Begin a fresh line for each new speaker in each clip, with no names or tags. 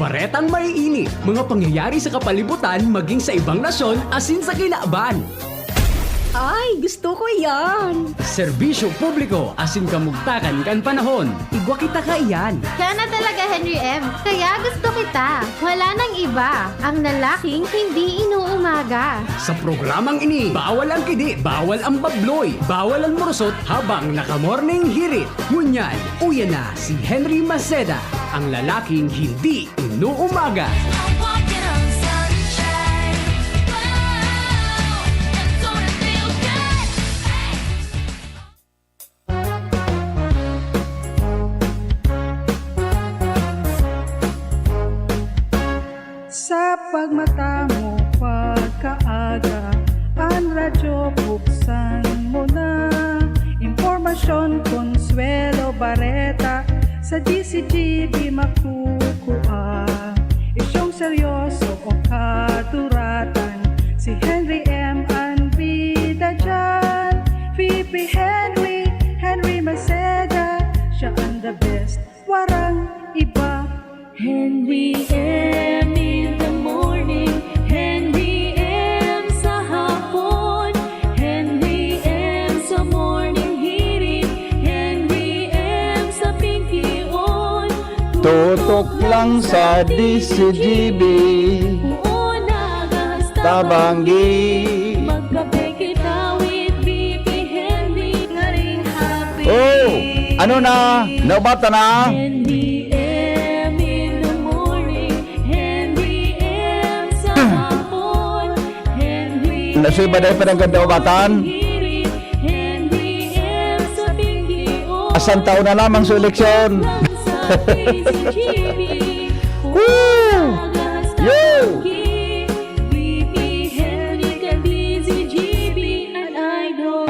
Baretang maiinit, mga pangyayari sa kapalibutan maging sa ibang nasyon asin sa kinaaban.
Ay, gusto ko yan.
Serbisyo publiko asin kamugtakan kan panahon.
Igwa kita ka yan.
Kaya na talaga, Henry M. Kaya gusto kita. Wala nang iba. Ang lalaking hindi inuumaga.
Sa programang ini, bawal ang kidi, bawal ang babloy, bawal ang murusot habang naka-morning hirit. Ngunyan, uya na si Henry Maceda, ang lalaking hindi inuumaga.
Sa pagmata mo pagkaaga, ang radyo buksan mo na. Impormasyon, Consuelo Barreta, sa DCG di makukuha. Isyong seryoso o kaduratan, si Henry M. ang bida dyan. VP Henry, Henry Maceda, siya ang the best, warang iba.
Henry M. in the morning, Henry M. sa hapon, Henry M. sa morning hirit, Henry M. sa Pinky On.
Tutok lang sa DCGB,
Una gas
Tabanggi.
magkape kita with VP Henry, nga rin happy.
Oh, ano na? Naubata na?
Henry M. in the morning, Henry M. sa hapon, Henry
Nasuiba dahil pa ng ganda ubatan?
hirit, Henry M. sa Pinky On.
Asan taon na lamang sa eleksyon?
Sa DCGB,
Woo! Yo!
VP Henry ka DCGB, an idol.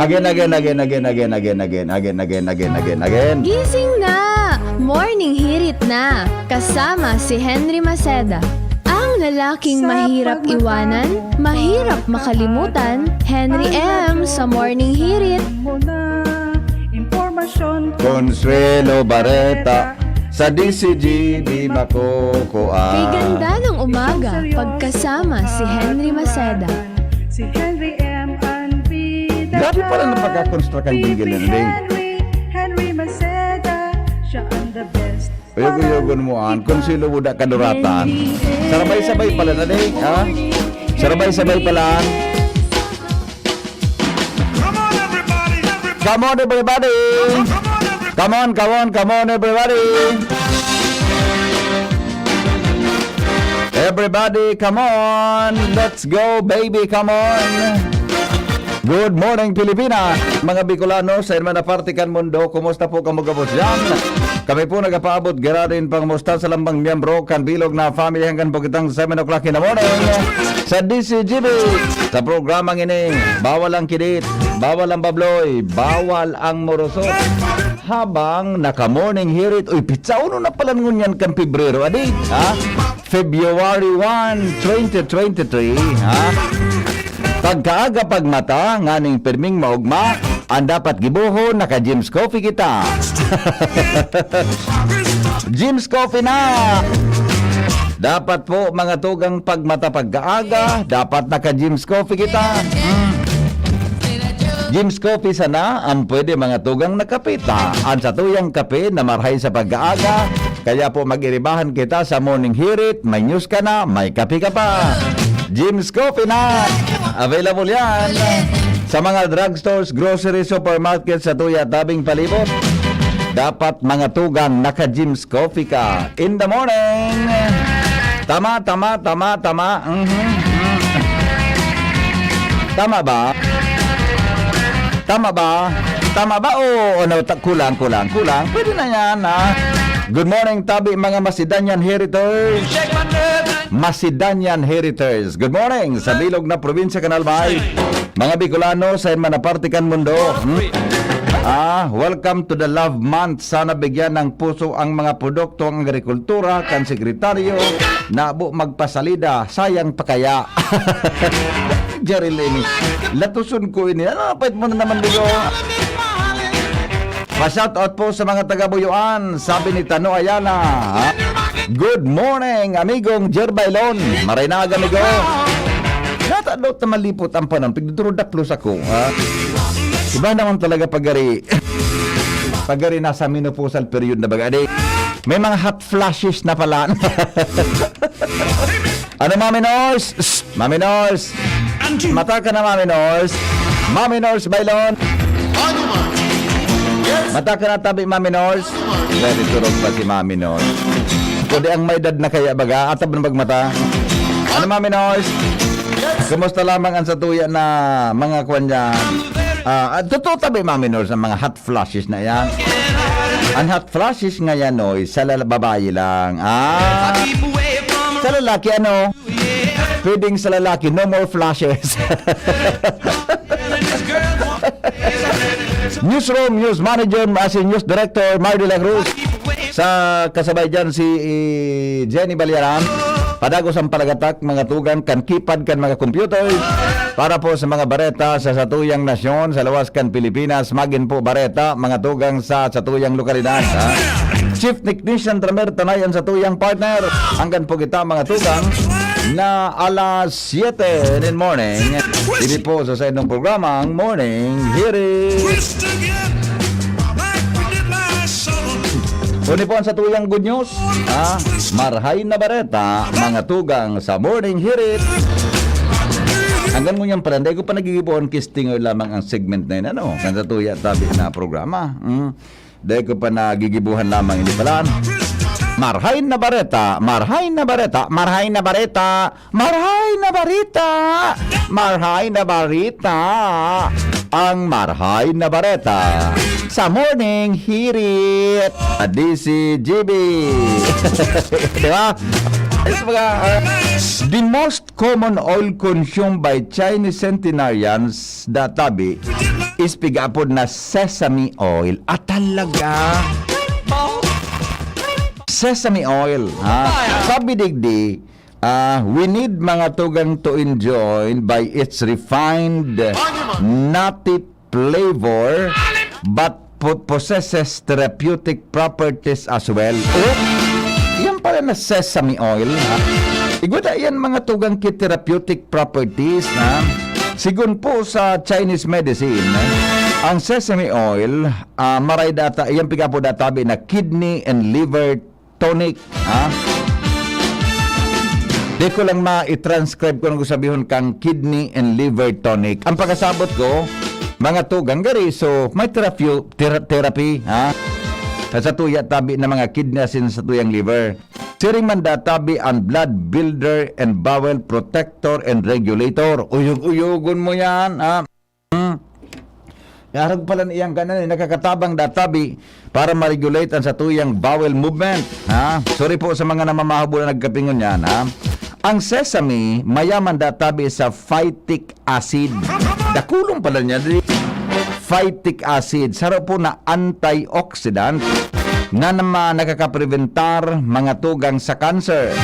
Again.
Gising na! Morning hirit na! Kasama si Henry Maceda. Ang lalaking mahirap iwanan, mahirap makalimutan, Henry M. sa morning hirit.
Mo na. Impormasyon,
Consuelo Barreta, sa DCG di makukuha.
Kay ganda ng umaga, pagkasama si Henry Maceda.
si Henry M. ang bida
Dati pala
dyan.
napagkakonstruct ang jingle na rin.
Henry Maceda, siya ang the best.
Uyog-uyogon mo an, kung sino budak kaduratan. Sarabay-sabay pala na din, ha? Sarabay-sabay pala. Come on everybody! Come on everybody! Everybody, come on! Let's go baby, come on! Good morning Pilipinas! Mga Bicolano sa Hermana Partikan Mundo, kumusta po kamugabot dyan? Kami po nagapaabot garadin pangamusta sa lambang miyembro kan bilog na family hanggang pagkitang 7 o'clock in the morning sa DCGB. Sa programang ini, bawal ang kidit, bawal ang babloy, bawal ang morosot. Habang naka-morning hirit, uy, pizza uno na pala ngunyan kan Pebrero, adi, ha? February 1, 2023, ha? Pagkaaga pagmata, nganing pirming maugma, ang dapat gibuhon, naka-Jim's Coffee kita. Jim's Coffee na! Dapat po mga tugang pagmata pagkaaga, dapat naka-Jim's Coffee kita. Jim's Coffee sana, ang pwede mga tugang nakapita. Ang sa tuyang kape na marhay sa pagkaaga, kaya po mag-iribahan kita sa morning hirit, may news ka na, may kape ka pa. Jim's Coffee na! Available yan sa mga drugstores, grocery, supermarket sa tuya tabing palibot. Dapat mga tugang naka-Jim's Coffee ka in the morning. Tama. Tama ba? Tama ba? O ano, kulang. Pwede na yan, ha? Good morning, tabi mga Macedonian Heritage. Macedonian Heritage. Good morning sa bilog na probinsya Kanalbay. Mga Bicolano sa Hermana Partikan Mundo. Welcome to the Love Month. Sana bigyan ng puso ang mga produkto ang agrikultura kan sekretaryo nabo magpasalida. Sayang pa kaya. Jerry Lenny. Latuson ko ini. Napait mo na naman dito. Pa-shoutout po sa mga taga-Buyuan. Sabi ni Tano Ayala. Good morning, amigong Jerbailon. Marinaga, amigo. Natadot na malipot ang panahon. Pagduturo da plus ako, ha? Iba naman talaga pagari. Pagari nasa menopausal period na baga. May mga hot flashes na pala. Ano, Mami Nors? Mami Nors. Mata ka na, Mami Nors. Mami Nors, Bailon. Mata ka na tabi, Mami Nors. Very turog pa si Mami Nors. Kundi ang may edad na kaya baga, atab na bagmata. Ano, Mami Nors? Kumusta lamang ang satuya na mga kwan dyan? Totoo tabi, Mami Nors, ang mga hot flashes na yan. Ang hot flashes nga yan, oy, sa babae lang. Sa lalaki, ano? Pwedeng sa lalaki, no more flashes. Newsroom, News Manager, News Director, Mardy La Cruz. Sa kasabay dyan si Jenny Baliaran. Padagos ang palagatak, mga tugang, kan keypad, kan mga computer. Para po sa mga bareta sa satuyang nasyon, sa lawas kan Pilipinas, magin po bareta, mga tugang sa satuyang lokalidad. Chief Technician Tramer Tanayan sa tuyang partner. Hanggang po kita mga tugang na alas 7 in the morning. Hindi po sa side ng programa ang Morning Hirit. Uni po ang satuyang good news. Marhay na bareta, mga tugang sa Morning Hirit. Hanggang mo niyang pala, hindi ko pa nagigibuan kistingoy lamang ang segment na yun. Ano? Kan satuya tabi na programa. Dahil ko pa nagigibuhan lamang, hindi pala. Marhay na bareta, marhay na bareta, marhay na bareta, marhay na bareta, marhay na bareta, ang marhay na bareta sa Morning Hirit DCGB. Diba? The most common oil consumed by Chinese centenarians databi is pigapod na sesame oil. Talaga? Sesame oil. Sabi digdi, we need mga tugang to enjoy by its refined nutty flavor but possesses therapeutic properties as well. Yan pala na sesame oil. Iguda yan mga tugang kit therapeutic properties. Sigun po sa Chinese medicine, ang sesame oil, maray data, yan piga po databi na kidney and liver tonic. Di ko lang ma-transcribe ko nung sabihin kang kidney and liver tonic. Ang pagkasabot ko, mga tugang gari, so may therapy, sa tuya tabi na mga kidney asin sa tuyang liver. Siring man databi ang blood builder and bowel protector and regulator. Uyog-uyogon mo yan, Yarag pala iyang kanan, nakakatabang databi para ma-regulate ang satuyang bowel movement. Sorry po sa mga namamahabol na nagkapingon yan. Ang sesame, mayaman databi sa phytic acid. Dakulong pala niya. Phytic acid. Saro po na antioxidant na naman nakakapreventar mga tugang sa cancer.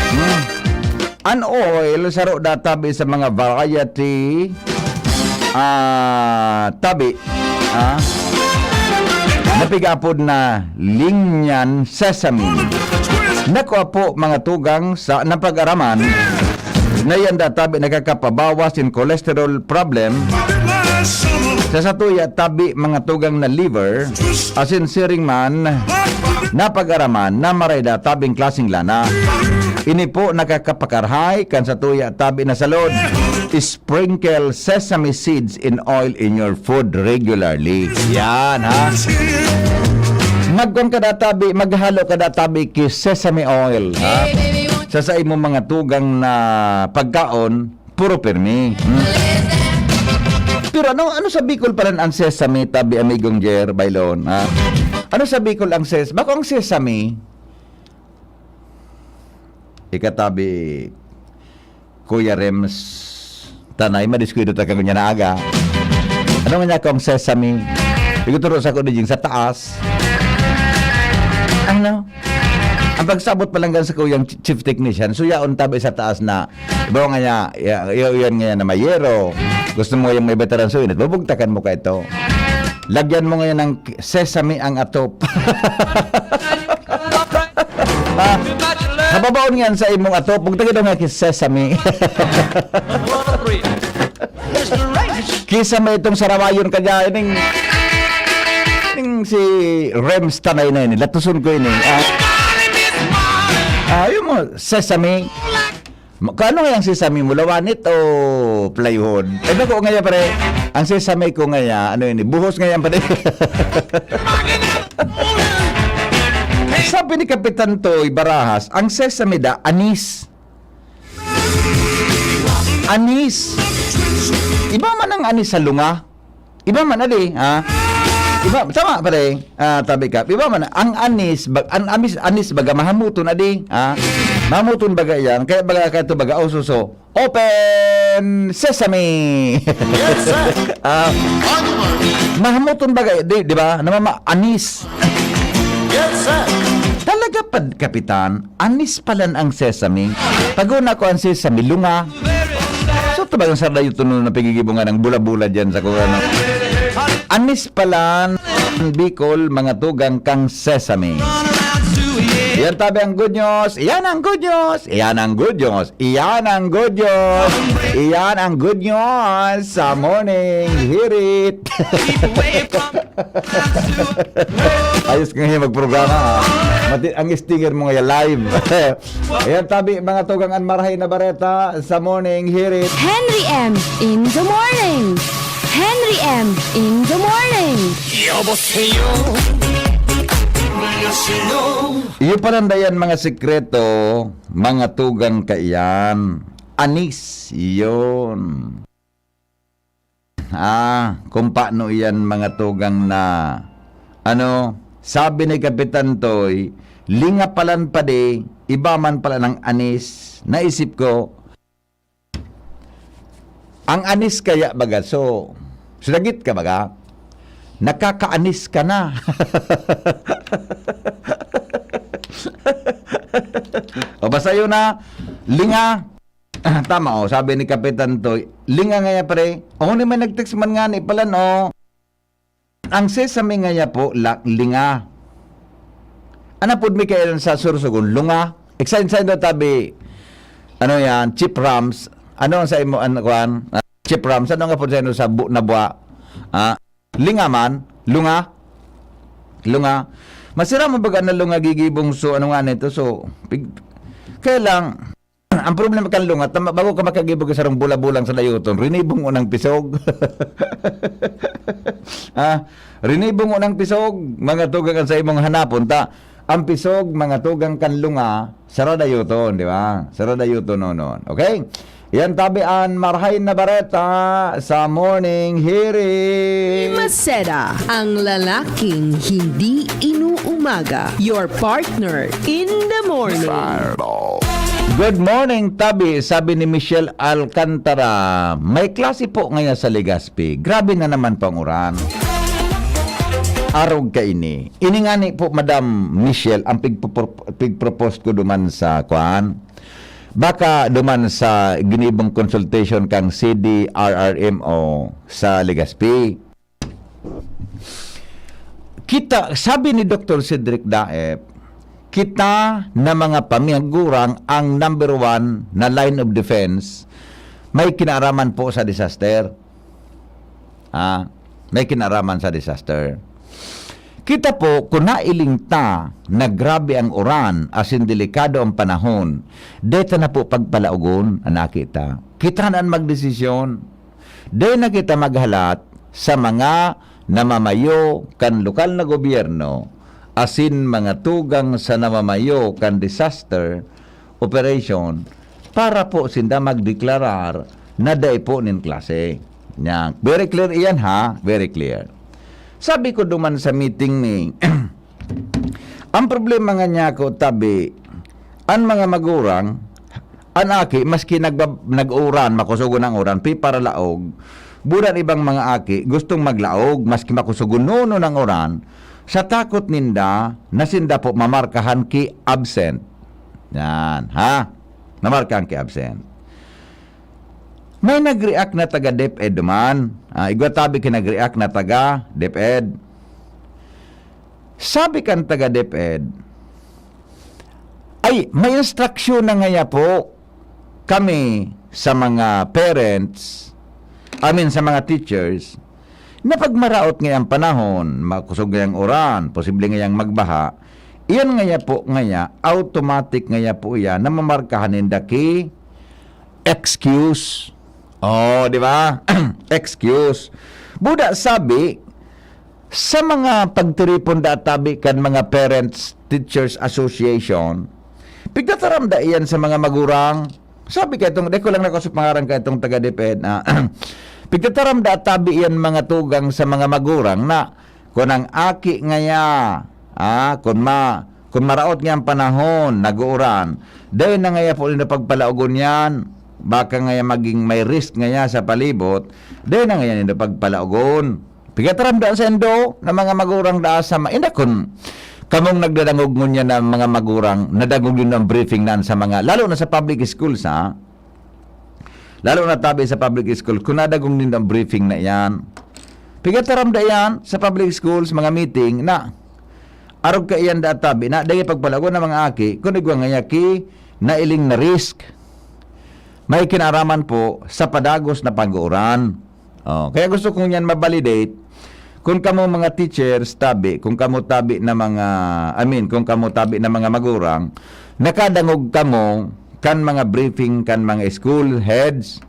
An oil, saro databi sa mga variety tabi. Napigapod na linyan sesame. Nakuha po mga tugang sa napag-araman na yan databi nakakapabawas in cholesterol problem sa satuya tabi mga tugang na liver asin siring man napag-araman na maray databing klaseng lana. Ini po nakakapakarhay kan satuya tabi na salod. Sprinkle sesame seeds in oil in your food regularly. Yan, Magkon ka databi, maghalo ka databi ki sesame oil, sa imo mga tugang na pagkaon, puro permi. Pero ano sa Bicol pala ang sesame tabi, amigong Jer Bailon, Ano sa Bicol ang sesame? Bako ang sesame, ikatabi, Kuya Rems, tanay, madiskuido ta kang niya na aga. Ano nga niya kong sesame? Iguturo sa ko din sa taas. Ano? Ang pagsabot pa lang sa kuyang chief technician, so yaon tabi sa taas na, iba nga niya, yan nga na mayero. Gusto mo yung may veteran so yun, bubugtakan mo ka ito. Lagyan mo ngayon ng sesame ang atop. Mababaon yan sa imong ato. Pagtagid nga kay Sesame. Kisa may itong sarawayon kanya. Ining si Rems Tanay na yun. Latuson ko yun. Yun mo, Sesame. Kano nga yung sesame mo? Lawanit o plywood? Ano ko nga pare? Ang sesame ko nga ano yun? Buhos nga yan pare. Sabi ni Kapitan Toy Barahas, ang sesame da, anis. Anis. Iba man ang anis sa lunga. Iba man adi, ha? Iba, tama pare, tabi ka. Iba man, ang anis, anis baga mahamuton adi, ha? Mahamuton baga yan, kaya baga ka ito baga, suso. Open Sesame! Yes, sir! Mahamuton baga, di ba? Namama, anis. Yes, sir! Talaga pa, Kapitan, anis palan ang sesame. Paguna ko ang sesame, lunga. So, ito ba yung sarda yung tunod na pagigibungan ng bula-bula dyan sa kung ano? Anis palan, Bicol, mga tugang kang sesame. Yan tabi ang good news. Iyan ang good news. Iyan ang good news. Iyan ang good news. Iyan ang good news sa morning hirit. Ayos ka ngayon magprograma. Ang stinger mo ngayon live. Ayan tabi mga tugang anmarahay na bareta sa morning hirit.
Henry M. in the morning. Henry M. in the morning.
Iyo parandayan mga sekreto, mga tugang kaiyan. Anis, iyon. Kung paano iyan mga tugang na, sabi ni Kapitan Toy, linga palan pa de, iba man pala ng anis. Naisip ko, ang anis kaya baga, so, sinagit ka baga, nakakaanis ka na. O basta yun na, linga. Tama sabi ni Kapitan Toy, linga nga ya pare. O naman nag-text man nga ni palan ang sesame nga ya po, linga. Anapod mi kayo sa sursugon, lunga. Excited na tabi, yan, chip rams. Ano sa imo, chip rams, ano nga po sa nabwa? Linga man, lunga. Masira mo baga na lunga gigibong so ano nga nito so kaya lang ang problema kan lunga bago ka makagibog sa rong bula-bulang sa dayuton rinibong unang pisog. Rinibong unang pisog mga tugang sa imong hanapon ta ang pisog mga tugang kan lunga sa dayuton di ba sa dayuton nonon okay. Yan tabian, marhay na bareta sa morning hearing.
Maseda, ang lalaking hindi inuumaga. Your partner in the morning.
Good morning, Tabi. Sabi ni Michelle Alcantara, may klase po ngayon sa Legazpi. Grabe na naman pang uran. Arog ka ini. Iningani po, Madam Michelle, ang pig-propose ko duman sa kuan. Baka duman sa ginibong consultation kang CDRRMO sa Legazpi. Kita, sabi ni Dr. Cedric Daep, kita na mga pamiyagurang ang number 1 na line of defense may kinaraman po sa disaster. May kinaraman sa disaster. Kita po, kung nailingta na grabe ang uran as in delikado ang panahon, deta na po pagpalaugon, nakita. Kita na magdesisyon. Dahil na kita maghalat sa mga namamayo kan lokal na gobyerno, asin mga tugang sa namamayo kan disaster operation, para po sinda magdeklarar na dahi po nin klase. Very clear iyan ha, very clear. Sabi ko duman sa meeting ni, ang problema nga niya ko, Tabi, ang mga magurang, anaki, maski nag-uran, makusugo ng uran, para laog, bulan ibang mga aki, gustong maglaog, maski makusugo nuno ng uran, sa takot ninda, nasinda po mamarkahan ki absent. Yan, ha? Namarkahan ki absent. May nag-react na taga DepEd duman. Igwatabi ka nag-react na taga DepEd. Sabi kan taga DepEd, ay may instruction na ngaya po kami sa mga parents, sa mga teachers, na pag maraot ngayang panahon, makusog ngayang oran, posible ngayang magbaha, iyan ngaya po ngaya, automatic ngaya po yan na mamarkahan indaki excuse. Oh, di ba? Excuse. Buda sabi, sa mga pagtiripon databi kan mga Parents Teachers Association, pigdataramda iyan sa mga magurang. Sabi ka itong, deko lang nakasok pangarang ka itong taga-DepEd na pigdataramda tabi iyan mga tugang sa mga magurang na kung ang aki ngaya, kung maraot nga ang panahon, nag-uuran, dahil na ngaya po rin na pagpalaugon yan, baka ngaya maging may risk ngaya sa palibot, dahil na ngaya nila pagpalaugon. Pigataramdaan sa endo na mga magurang da sa ina kun kamong nagdadangog ngunya na mga magurang nadagog yun ng briefing nan sa mga lalo na sa public schools lalo na tabi sa public school kung nadagog din ng briefing na yan pigataramda yan sa public schools mga meeting na arog ka iyan da tabi na dahil pagpalago ng mga aki kung nagwa ngayaki na iling na risk may kinaraman po sa padagos na pag-uuran. Kaya gusto kong yan mabalidate kung kamo mga teachers tabi, kung kamo tabi na mga kung kamo tabi na mga magurang, nakadangog kamo kan mga briefing kan mga school heads.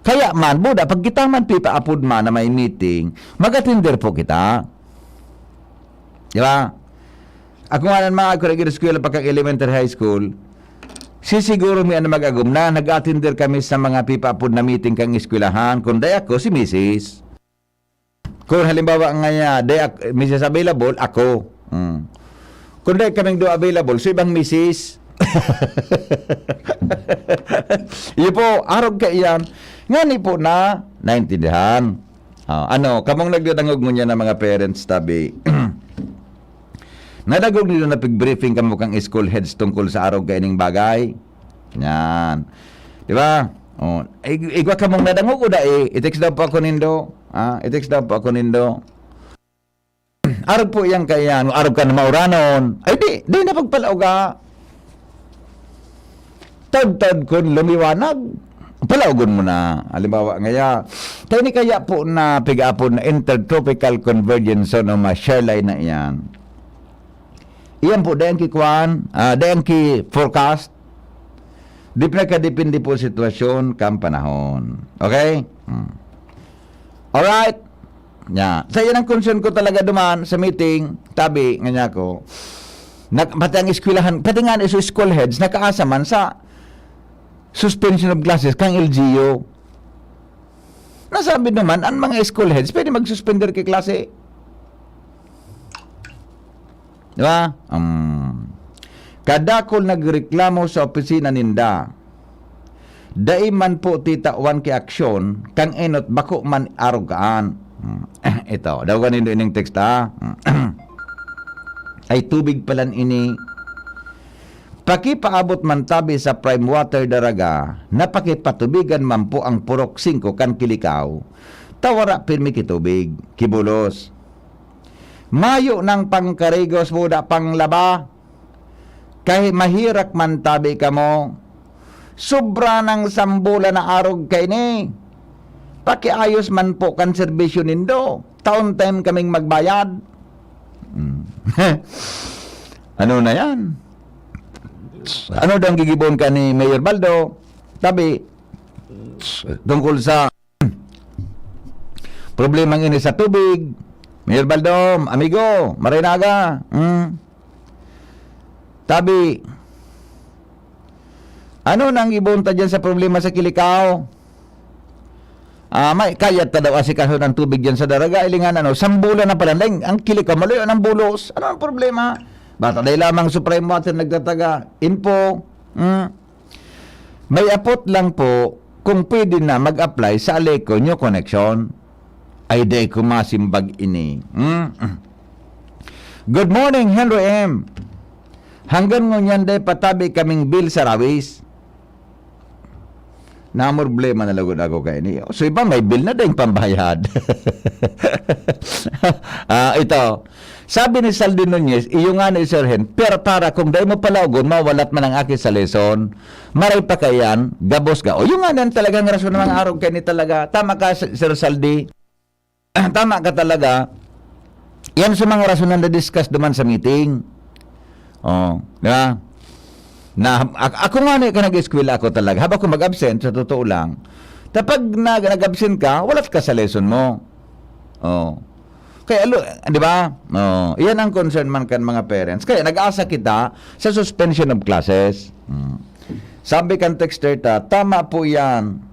Kaya man buda pag kita man pipaapod man na may meeting, mag-attender po kita. Di ba? Ako nga ng mga ako school pagka elementary high school, sisiguro mi ano mag-agum na nag-attender kami sa mga pipaapod na meeting kang eskwelahan. Kung day ako, si Mrs. Kung halimbawa nga Mrs. available, ako. Kung day kaming do available, so ibang Mrs. Iyo po, arog ka iyan. Nga ni po na naintindihan. Kamong nagdadangog mo niya ng mga parents tabi. Nadagog nila na pig-briefing kamo kang school heads tungkol sa araw kaining bagay. Yan. Di ba? Igwa kamong nadangog o i-text daw po ako nindo. I-text daw po ako nindo. Arog po yan kaya, arog ka na mauranon. Ay di na pagpalauga. Tad kun lumiwanag. Palaugon mo na. Halimbawa ngaya. Tayo ni kaya po na piga-apon na intertropical convergence zone o ma-share line na iyan. Iyan po, dayan ki kwan, dayan ki forecast. Di pinakadepende po sitwasyon kam panahon. Okay? Alright? Sa yan ang concern ko talaga duman sa meeting, tabi, nga ko, pati ang eskwelahan, pati nga sa school heads, nakaasa man sa suspension of classes kang LGU. Nasabi naman, ang mga school heads, pwede mag-suspender kay klase. Diba? Kadakol nagreklamo sa opisina ninda. Dai man po tita wan ki aksyon kang enot bako man arugaan. Ito, daw ganin do ining text ay tubig palan ini. Pakipaabot man tabi sa prime water daraga, napakipatubigan man po ang purok 5 kan kilikaw. Tawara pirmi kitubig, kibulos. Mayo ng pangkarigos muda panglaba. Kahit mahirak man tabi ka mo. Sobra ng sambula na arog kay ni. Pakiayos man po kan serbisyo nindo. Taon time kaming magbayad. Ano na yan? Ano daw ang gigibon ka ni Mayor Baldo? Tabi. Tungkol sa problema ini sa tubig. Mayor Baldom, amigo, Marinaga. Tabi, ano nang ibunta dyan sa problema sa kilikaw? May kayat ka daw asikaso ng tubig dyan sa daraga. Ilingan sambulan na pala. Ang kilikaw, malayo ng bulos. Ano ang problema? Bata dahil lamang Supreme Water nagtataga. Info. May apot lang po kung pwede na mag-apply sa Aleco New Connection. Ay day kumasimbag ini. Good morning, Henry M. Hanggang ngunyan day patabi kaming bill sa rawis. Na problema na lagod ako kay ni. So iba may bill na dayong pambayad. Ito. Sabi ni Saldi Nunez, iyo nga ni Sir Hen, pero para kung dahil mo palaugon, mawalat man ang aki sa lesson, maray pa kayan, gabos ka. O yung nga nan talagang rason ng mga araw kayo ni talaga. Tama ka, Sir Saldi. Tama ka talaga. Yan sa mga rason na na-discuss duman sa meeting. Oh, di ba? Ako nga ka nag-eskwela ako talaga. Habang ko mag-absent, sa totoo lang, kapag nag-absent ka, walat ka sa lesson mo. Oh. Kaya, di ba? Oh, iyan ang concern man kan mga parents. Kaya nag-asa kita sa suspension of classes. Sabi kan texter ta, tama po yan.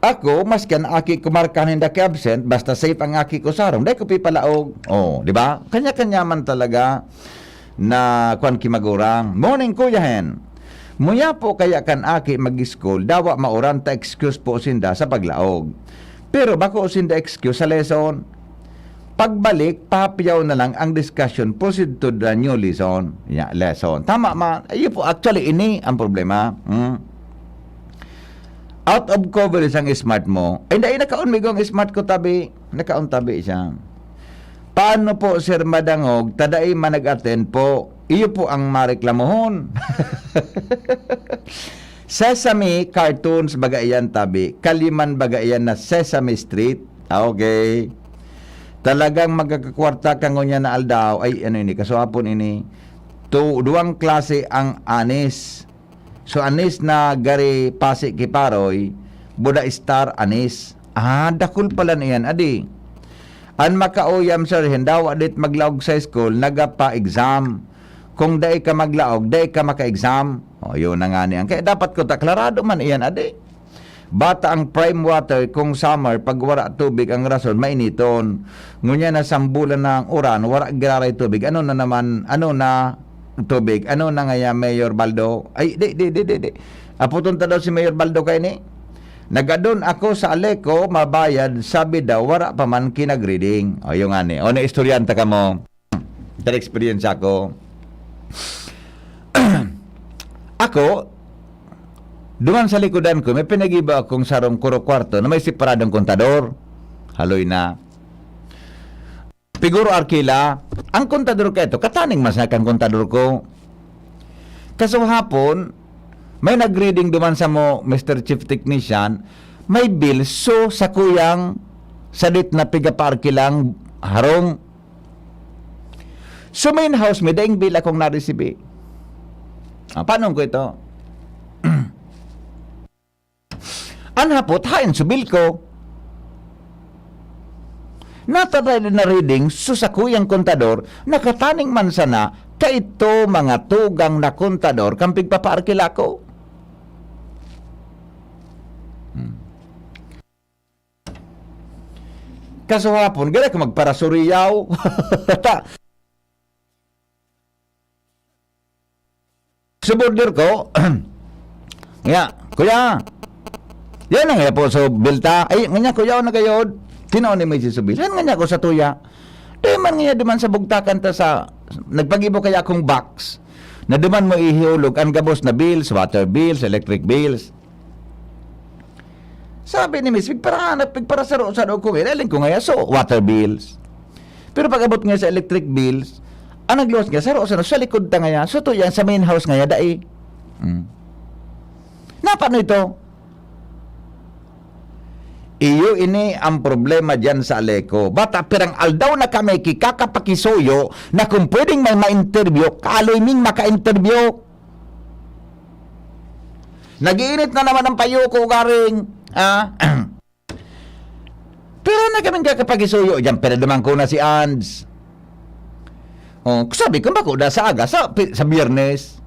Ako, maskan aki kumarkahan hindi ka absent, basta safe ang aki ko sarong, dahil ko pipalaog. Oh, di ba? Kanya-kanya man talaga na kwan kimagurang. Morning, Kuya Hen. Muya po kaya kan aki mag-school, dawa mauran ta excuse po sinda sa paglaog. Pero bako sinda excuse sa lesson. Pagbalik, papiyaw na lang ang discussion, proceed to the new lesson. Yeah, lesson. Tama man. Ayun po, actually, ini ang problema. Out of coverage ang smart mo. Ay, hindi, nakaon migo ang smart ko tabi. Nakaon tabi siya. Paano po, Sir Madangog, tadai man nag-attend po, iyo po ang mareklamohon. Sesame cartoons bagayan tabi. Kaliman bagayan na Sesame Street. Okay. Talagang magkakakwarta ka ngunya na aldaw. Ay, ano ini, kasuhapon ini. Duwang klase ang anis. So, anis na gari pasi kiparoy, buda star anis. Dakul pala niyan, adi. An makauyam sir, hindaw adit maglaog sa school, nagapa-exam. Kung dai ka maglaog, dai ka maka-exam. O, yun na nga niyan. Kaya dapat ko taklarado man iyan, adi. Bata ang prime water kung summer, pag wala tubig ang rason, mainiton. Ngunya na sambulan ng uran, wala giraray tubig. Ano na naman, ano na tubig? Ano na nga Mayor Baldo? Ay, di. Aputon ta daw si Mayor Baldo kay ni. Nagadon ako sa Aleco, mabayad, sabi daw, wala pa man kinag-reading. O, yung nga ni. O, na-istoryanta ka mo. Tal experience ako. Ako, duman sa likodan ko, may pinagiba akong sarong kuro kwarto na may separadong kontador. Haloy na. Piguro arkila, ang kontador ka ito, kataning mas nakang kontador ko. Kaso hapon, may nag-reading duman sa mo, Mr. Chief Technician, may bill so sa kuyang sadit na pigaparkilang harong. So main house, may daing bill akong na-receive. Paano ko ito? Anhapot, hain subil ko. Nataray na reading, susakuyang kontador, nakataning man sana, kaito mga tugang na kontador, kampig papaarkila ko. Kaso hapon, gala ko magparasuriyaw. Suborder ko, kuya, yan ang po so bilta. Ay, nganya kuya na kayo. Tinaon ni may sisubilan. Nganya ko sa tuya. Di man nga duman sa bugtakan ta sa nagpagibo kaya akong box. Na duman mo ihulog ang gabos na bills, water bills, electric bills. Sabi ni Miss, pigpara sa ko. Ilaling ko nga so, water bills. Pero pag abot nga sa electric bills, ang nagluwas nga sa likod ta nga so tuya sa main house nga dai. Napano ito? Iyo ini ang problema dyan sa Aleco. Bata, pirang aldaw na kami kikakapakisuyo na kung pwedeng may ma-interview, kaaloy ming maka-interview. Nag-iinit na naman ang payo ko, garing. Pero na kaming kakapakisuyo dyan, pero naman ko na si Ands. Sabi ko, bako na sa aga, sa biyernes.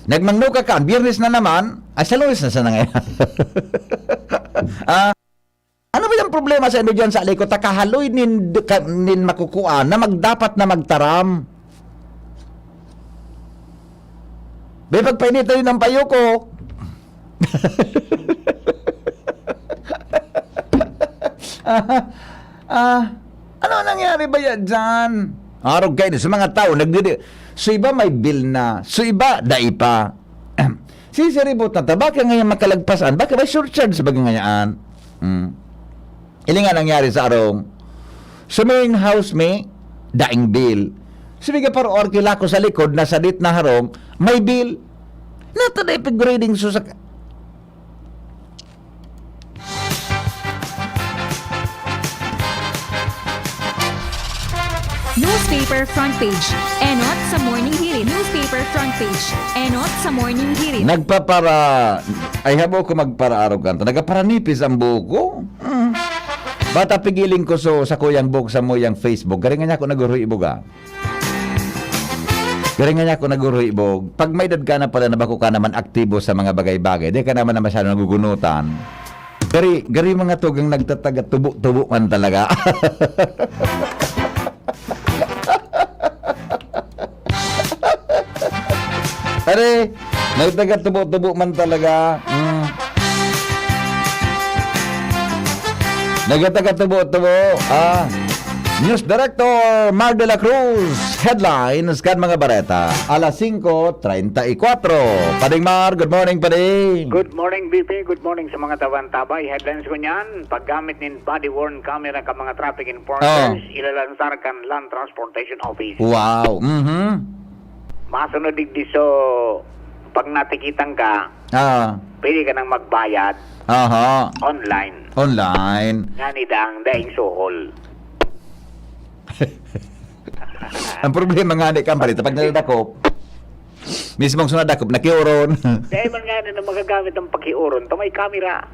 Nagmangno ka kan, biyernes na naman, sa lunes na sana ngayon. Ano ba yung problema sa inyo dyan sa Aleco? Takahaloy nin makukuan na magdapat na magtaram. May pagpainit rin ng payo ko. Ano nangyari ba yan dyan? Araw kayo sa mga tao, so iba may bill na, so iba dai pa. Sisiribot na ta, bakit ngayon makalagpasan? Bakit may surcharge sa bagay ngayaan? Ili nga nangyari sa arong. Suming house me, daing bill. Sige para orkila ko sa likod, nasa dit na harom, may bill. Nato na ipag-grading so sa...
Newspaper front page. Enot sa morning hirit. Newspaper front page. Enot sa morning hirit.
Nagpapara... Ay habo ko magpara-araw kanto. Nagaparanipis ang buko. Bata pigiling ko sa kuyang book sa mo yung Facebook. Garingan niya ako naguro ibog Garingan niya ako naguro ibog. Pag may edad ka na pala na bako ka naman aktibo sa mga bagay-bagay, di ka naman na masyado nagugunutan. Gari mga tugang nagtataga tubo-tubo man talaga. Are, nagtaga tubo-tubo man talaga. Nagtaga tubo-tubo. News Director Mar de la Cruz. Headlines kan mga bareta. Alas 5:34. Pading Mar, good morning Pading.
Good morning, BP. Good morning sa mga tabang-tabay. Headlines ko niyan, paggamit ng body-worn camera ka mga traffic enforcers, ilalansar kan Land Transportation Office.
Wow.
Masunod digdi so, pag natikitang ka, pwede ka nang magbayad online.
Online.
Nga nidang daing suhol.
Ang problema nga ni Kambalita, pag naladakop, mismong sunod dakop, nakiuron.
Dahil man nga na magagamit ng pakiuron, ito may camera.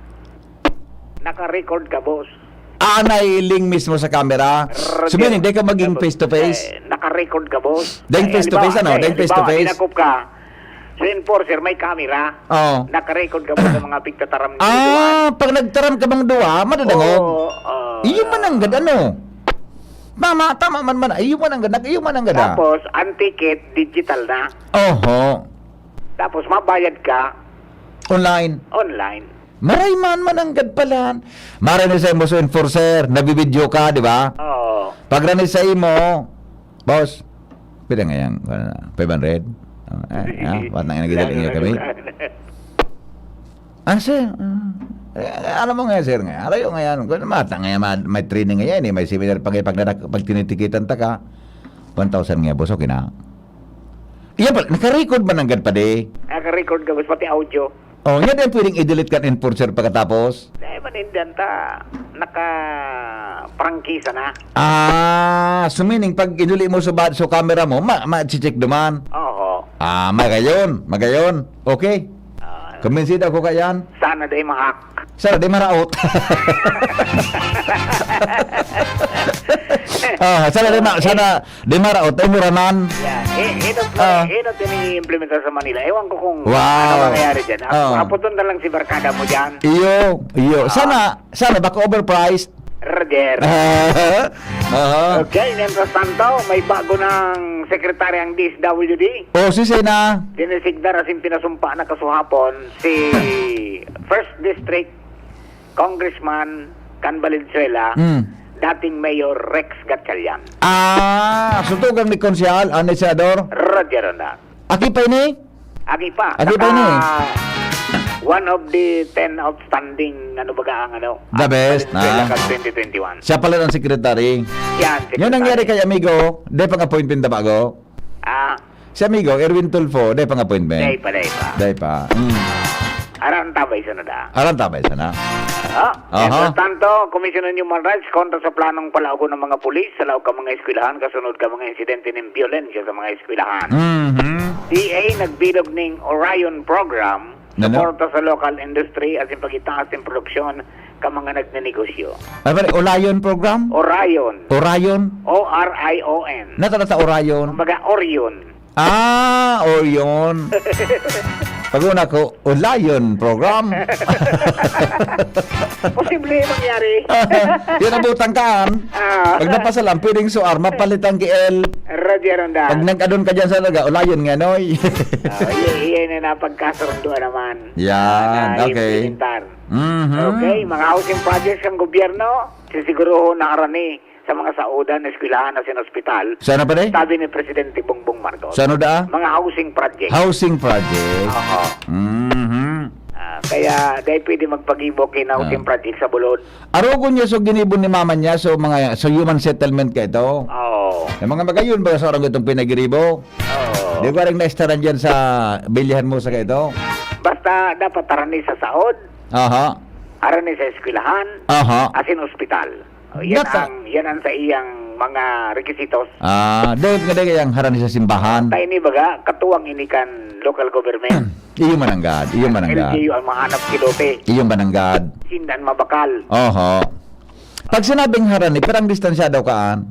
Naka-record ka, boss.
Nailing mismo sa camera. Sabihin, hindi ka maging face-to-face.
Naka-record ka, boss.
Dahil face-to-face, ano? Dahil face-to-face.
Dinakop ka, sa enforcer, may camera.
Oo.
Naka-record ka mo sa mga pigtataram.
Pag nagtaram ka bang duwa, madadangog. Iyo man ang gad, ano? Tama man. Iyo man ang gad.
Tapos, ang ticket, digital na.
Oho.
Tapos, mabayad ka
Online.
online.
Maray man ang gad pala. Maray sa imo sa enforcer, nabibidyo ka, di ba?
Oo.
Pag ranis sa imo, boss, pwede nga yan, 500. Ba't nang nagigilin niyo kami? Sir, alam mo nga, sir, nga. Arayo nga yan. Kung mata nga yan, may training nga yan, may seminar pag tinitikitan ta ka, 1,000 nga, boss, okay na. Iyan pala, naka-record ba ng gad pa di?
Naka-record ka, boss, pati audio.
Yan din pwedeng i-delete ka enforcer pagkatapos.
Dahil manindan ta, naka-prangkisa na.
Sumining pag iduli mo sa camera mo, ma-check duman.
Oo.
Magayon. Okay. Kumbinsido ako kayan.
Sana day mahak.
Sana di maraot. Sana di maraot ay muranan.
Ito tini-implementa sa Manila. Ewan ko kung ano mangyayari dyan. Aputon na lang si barkada mo dyan.
Iyo. Sana baka overpriced.
Roger. Okay, mientras tanto, may bago ng sekretary ang DSWD.
Si Sena.
Dinisigdar asin pinasumpa na kasuhapon si First District Congressman Can Valenzuela, dating Mayor Rex Gatchalian.
Sutugang ni Konsyal, ni Senador.
Roger na.
Aki pa ini?
Agi pa. One of the 10 outstanding,
The best,
Venezuela 2021.
Siya pala ang secretary.
Yan,
Yun nangyari kay amigo, day pang appointment na bago. Si amigo, Erwin Tulfo, day pang appointment. Day pa.
Aran tabay sana da.
Aha.
Tanto, Commission on Human Rights kontra sa planong palaugo ng mga pulis sa laog ka mga eskwelahan kasunod ka mga insidente ng violensya sa mga eskwelahan. DA nagbilog ng Orion Program suporta sa local industry at yung pagitaas ng produksyon ka mga nagnenegosyo.
Orion Program?
Orion. O-R-I-O-N.
Natalata Orion.
Kumbaga Orion.
Orion. Pag-una ko, Orion Program.
Posible mangyari.
Yun ang butangkaan. Pag napasalam, pwedeng suar, mapalitan ki El.
Roger Ronda.
Pag nag-adon ka dyan sa laga, Orion nga, noy.
Iyan na napagkasunduan naman.
Yan, okay.
Okay, mga housing projects ng gobyerno, sisiguruho na arani sa mga saudan, eskwelahan na ospital.
Sana pa rin?
Sabi ni Presidente Bongbong Marcos.
Sana da?
Mga housing projects.
Housing project.
Oo. Kaya dahil pwede magpag-ibo kinauting project sa bulod.
Arogon niya so ginibon ni mama niya so mga so human settlement ka ito.
Oo.
Yung mga magayon ba sa orang itong pinagiribo?
Oo.
Di ko rin na-estaran dyan sa bilihan mo sa kaito?
Basta dapat arani sa saod,
Aha.
arani sa eskwelahan,
Aha.
asin ospital. Yan
Basta-
ang sa iyang mga requisitos.
Doon nga yung harani sa simbahan.
Tayo ni baga, katuwang inikan local government.
Iyo mananggad.
LGU ang mahanap kilote.
Iyo mananggad.
Sindan mabakal.
Oho. Pag sinabing harani, perang distansya daw kaan.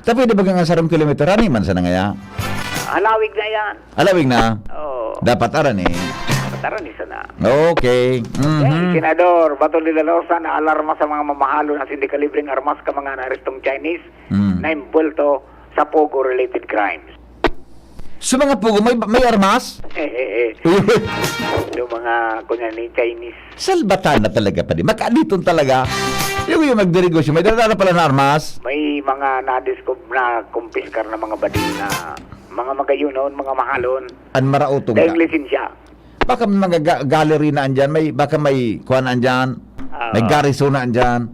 Tapi di bagang sarang kilometer harani man sa nangaya.
Halawig na yan.
Alawig na.
Oo.
Dapat arani.
Arani sana.
Okay.
Senador, Bato de la Rosa na alarma sa mga mamahalo na sindikalibreng armas ka mga naarestong Chinese na impulto sa Pogo-related crimes.
So mga pugo, may armas?
Yung mga kunyari Chinese.
Salbatan na talaga pa din. Makaliton talaga. Yung magdirigosyo, may dala pala na armas.
May mga na kumpiskar na mga bading na mga magayunon, mga mahalon.
An marautong
Dahil
ka.
lisensya.
Baka may mga gallery na andyan, baka may kuhan na andyan, may garrison na andyan.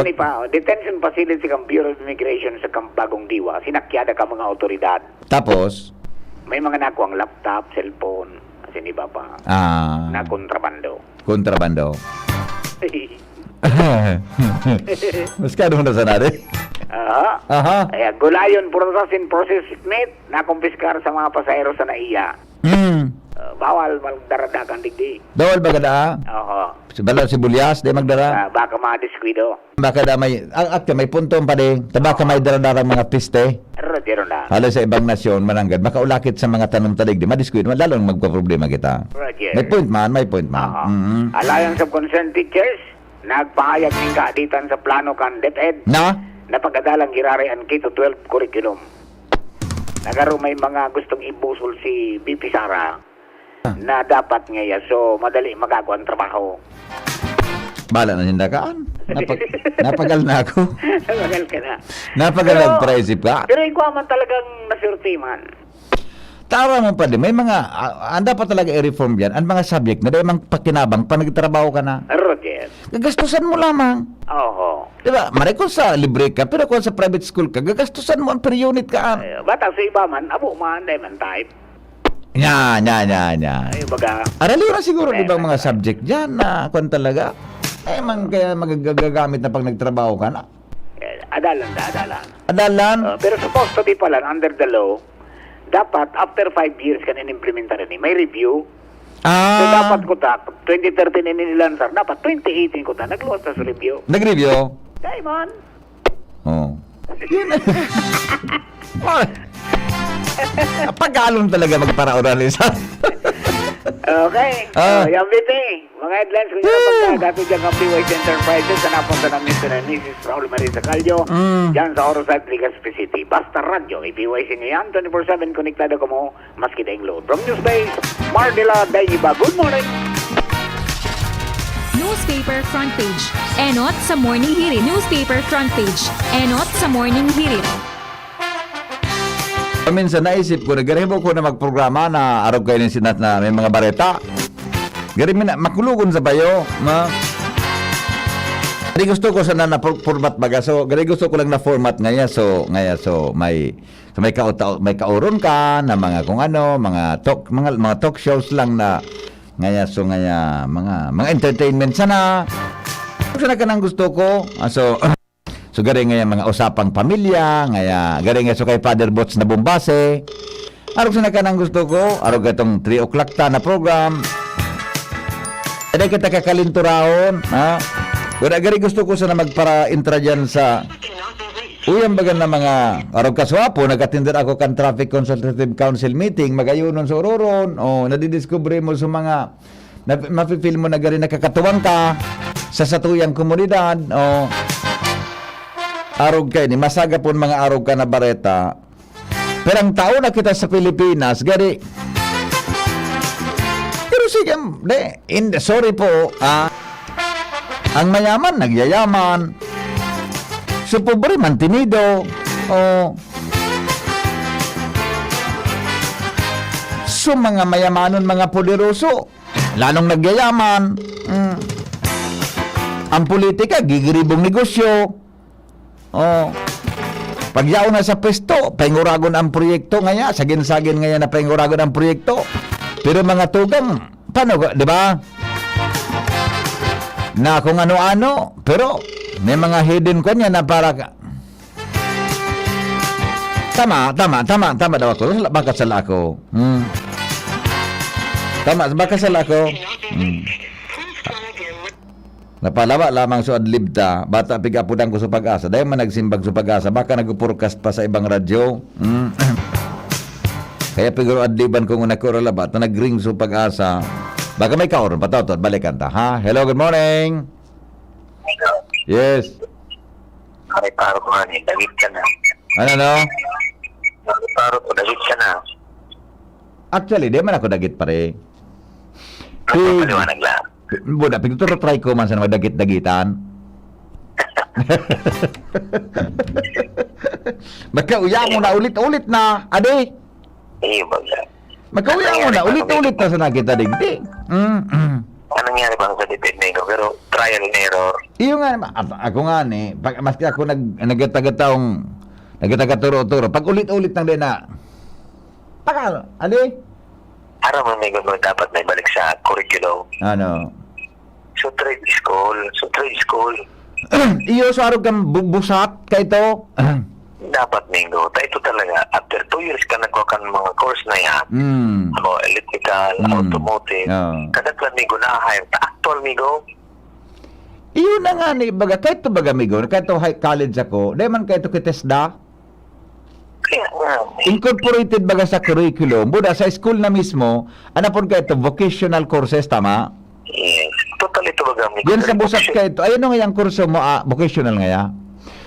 Ni pa, detention facility kang Bureau of Immigration sa Bagong Diwa, sinakyada ka mga otoridad.
Tapos,
May mga nakuang laptop, cellphone, kasi iba pa, na kontrabando.
kontrabando. Mas kano na sa natin? Aha.
Kaya gulayon process net na kumpiskar sa mga pasahero sa NAIA. Bawal magdaradakan digdi.
Bawal ba kada?
Oo.
Bala si Bulyas, di magdara.
Baka madiskuido.
Baka da may, at may puntong pa din, baka may daradarang mga piste.
Rodero na.
Halos sa ibang nasyon, mananggad, baka ulakit sa mga tanong talig, di madiskuit, lalong magpa-problema kita.
Roger.
May point man.
Alliance of Concerned Teachers, nagpahayag ng kaaditan sa plano kan DepEd
Na?
na pagkadalang girarian K-12 curriculum. Nagaro may mga gustong ibusol si BP Sara na dapat ngayon so madali magagawa ang trabaho.
Bala na hindakaan. Napagal na ako.
Napagal ka na.
Napagal nag-price ka.
Pero ikaw man talagang nasurti man.
Tara mo pa din. May mga, dapat talaga i-reform yan. Ang mga subject na dahil mang pakinabang pa nagtrabaho ka na.
Roger.
Gagastusan mo lamang.
Oo.
Diba? Maray kung sa libre ka, pero kung sa private school ka, gagastusan mo ang per unit ka.
Bata sa iba man, abo man, dahil man type.
Nya.
Ay, baga.
Arali na siguro ibang mga subject dyan na kung talaga. Kaya magagamit na pag nagtrabaho ka na.
Adalan.
Adalan.
Pero supposed to be pala, under the law, dapat after 5 years ka na-implementa rin. May review. So dapat ko ta, 2013 inilansar, dapat 2018 ko ta, nagluwas na sa review.
Nag-review?
Dahil man.
Oo. Pag-alon talaga magpara-oralisan.
Okay. Yung BP, mga headlines ko yung pagkagato dyan ng PYT Enterprises na napunta namin ito na Mrs. Raul Marisa Calyo dyan sa Orosat, Legazpi City. Basta radyo, PYC ngayon, 24/7 konektado ko mo, maski daing load. From Newspace, Mardila Dayiba. Good morning!
Newspaper front page. Enot sa morning hirit. Newspaper front page. Enot sa morning hirit.
Minsan naisip ko, nagaribo ko na magprograma na araw kayo ng sinat na may mga bareta. Gari makulugon sa bayo. Gari gusto ko sana na format baga. So, gari gusto ko lang na format ngaya. So may kauron ka na mga kung ano, mga talk shows lang na ngaya. So ngaya mga entertainment sana. Sana ka nang gusto ko. So gari nga mga usapang pamilya, gari nga so kay Father Bots na Bombase. Arog sa nakanang gusto ko, arog itong 3 o'clock ta na program. Ada kita kakalinturaon, ha? Gari gusto ko sana magpara-intra dyan sa uyang bagan na mga arog kaswapo, nagatindir ako kan Traffic Consultative Council meeting, magayunon sa Ororon, o nadidiscover mo sa mga, mapifeel mo na gari nakakatuwang ka sa satuyang komunidad, o arog kayo ni masaga po mga arog ka na bareta. Pero ang tao na kita sa Pilipinas, gari. Pero sige, sorry po, ang mayaman, nagyayaman. So, pobre, mantinido. tukso mga mayamanon, mga poderoso. Lalong nagyayaman. Ang politika, gigiribong negosyo. Pagyaon na sa pwesto, panguragon ang proyekto ngaya, sagin-sagin ngaya na panguragon ang proyekto. Pero mga tugang, paano, di ba? Na kung ano-ano, pero may mga hidden ko niya na para Tama daw ako. Baka sala ako. Baka sala ako. Napalawa lamang so adlibta. Bata pigapudan ko sa pag-asa. Dahil man nagsimbag sa pag-asa. Baka nag-forecast pa sa ibang radyo. Kaya piguro adliban ko nga nakuralabat na nag-ring sa pag-asa. Baka may kauron. Patotot, balikan ta. Ha? Hello, good morning. Yes.
Ay, paro ko nga ni, David ka na.
Ano?
Paro ko, David ka na.
Actually, di man ako dagit pare.
Ano paliwanag lang?
Buda, pagtuturo try ko man sa magdagit-dagitan. Magkauya mo na ulit-ulit na, ade.
Baga.
Magkauya mo na ulit-ulit na sa nakita digdig.
Anong nangyari bang sa dipid na ikaw? Pero trial and error.
Iyo nga, ako nga ni, maski ako nagtagaturo-turo, pag ulit-ulit nang din na, pakalo, ade?
Araw mo may gano'n dapat na ibalik sa curriculum.
Ano?
So trade school.
Iyo, so araw kang busat kay to.
Dapat Mingo. Ito talaga, after 2 years ka nagkuha ka ng mga course na yan, electrical, automotive, kadaglan Mingo na-hire ta actual Mingo.
Iyo na nga ni, baga, kahit to baga migo, kahit to high college ako, di man kahit to kitesda,
Kaya nga.
incorporated baga sa curriculum, buda sa school na mismo, ano po kahit to vocational courses, tama?
Yes. Totally ito baga Mingo.
Yan sa busat kahit to, ayun nga yung kurso mo, vocational nga ya.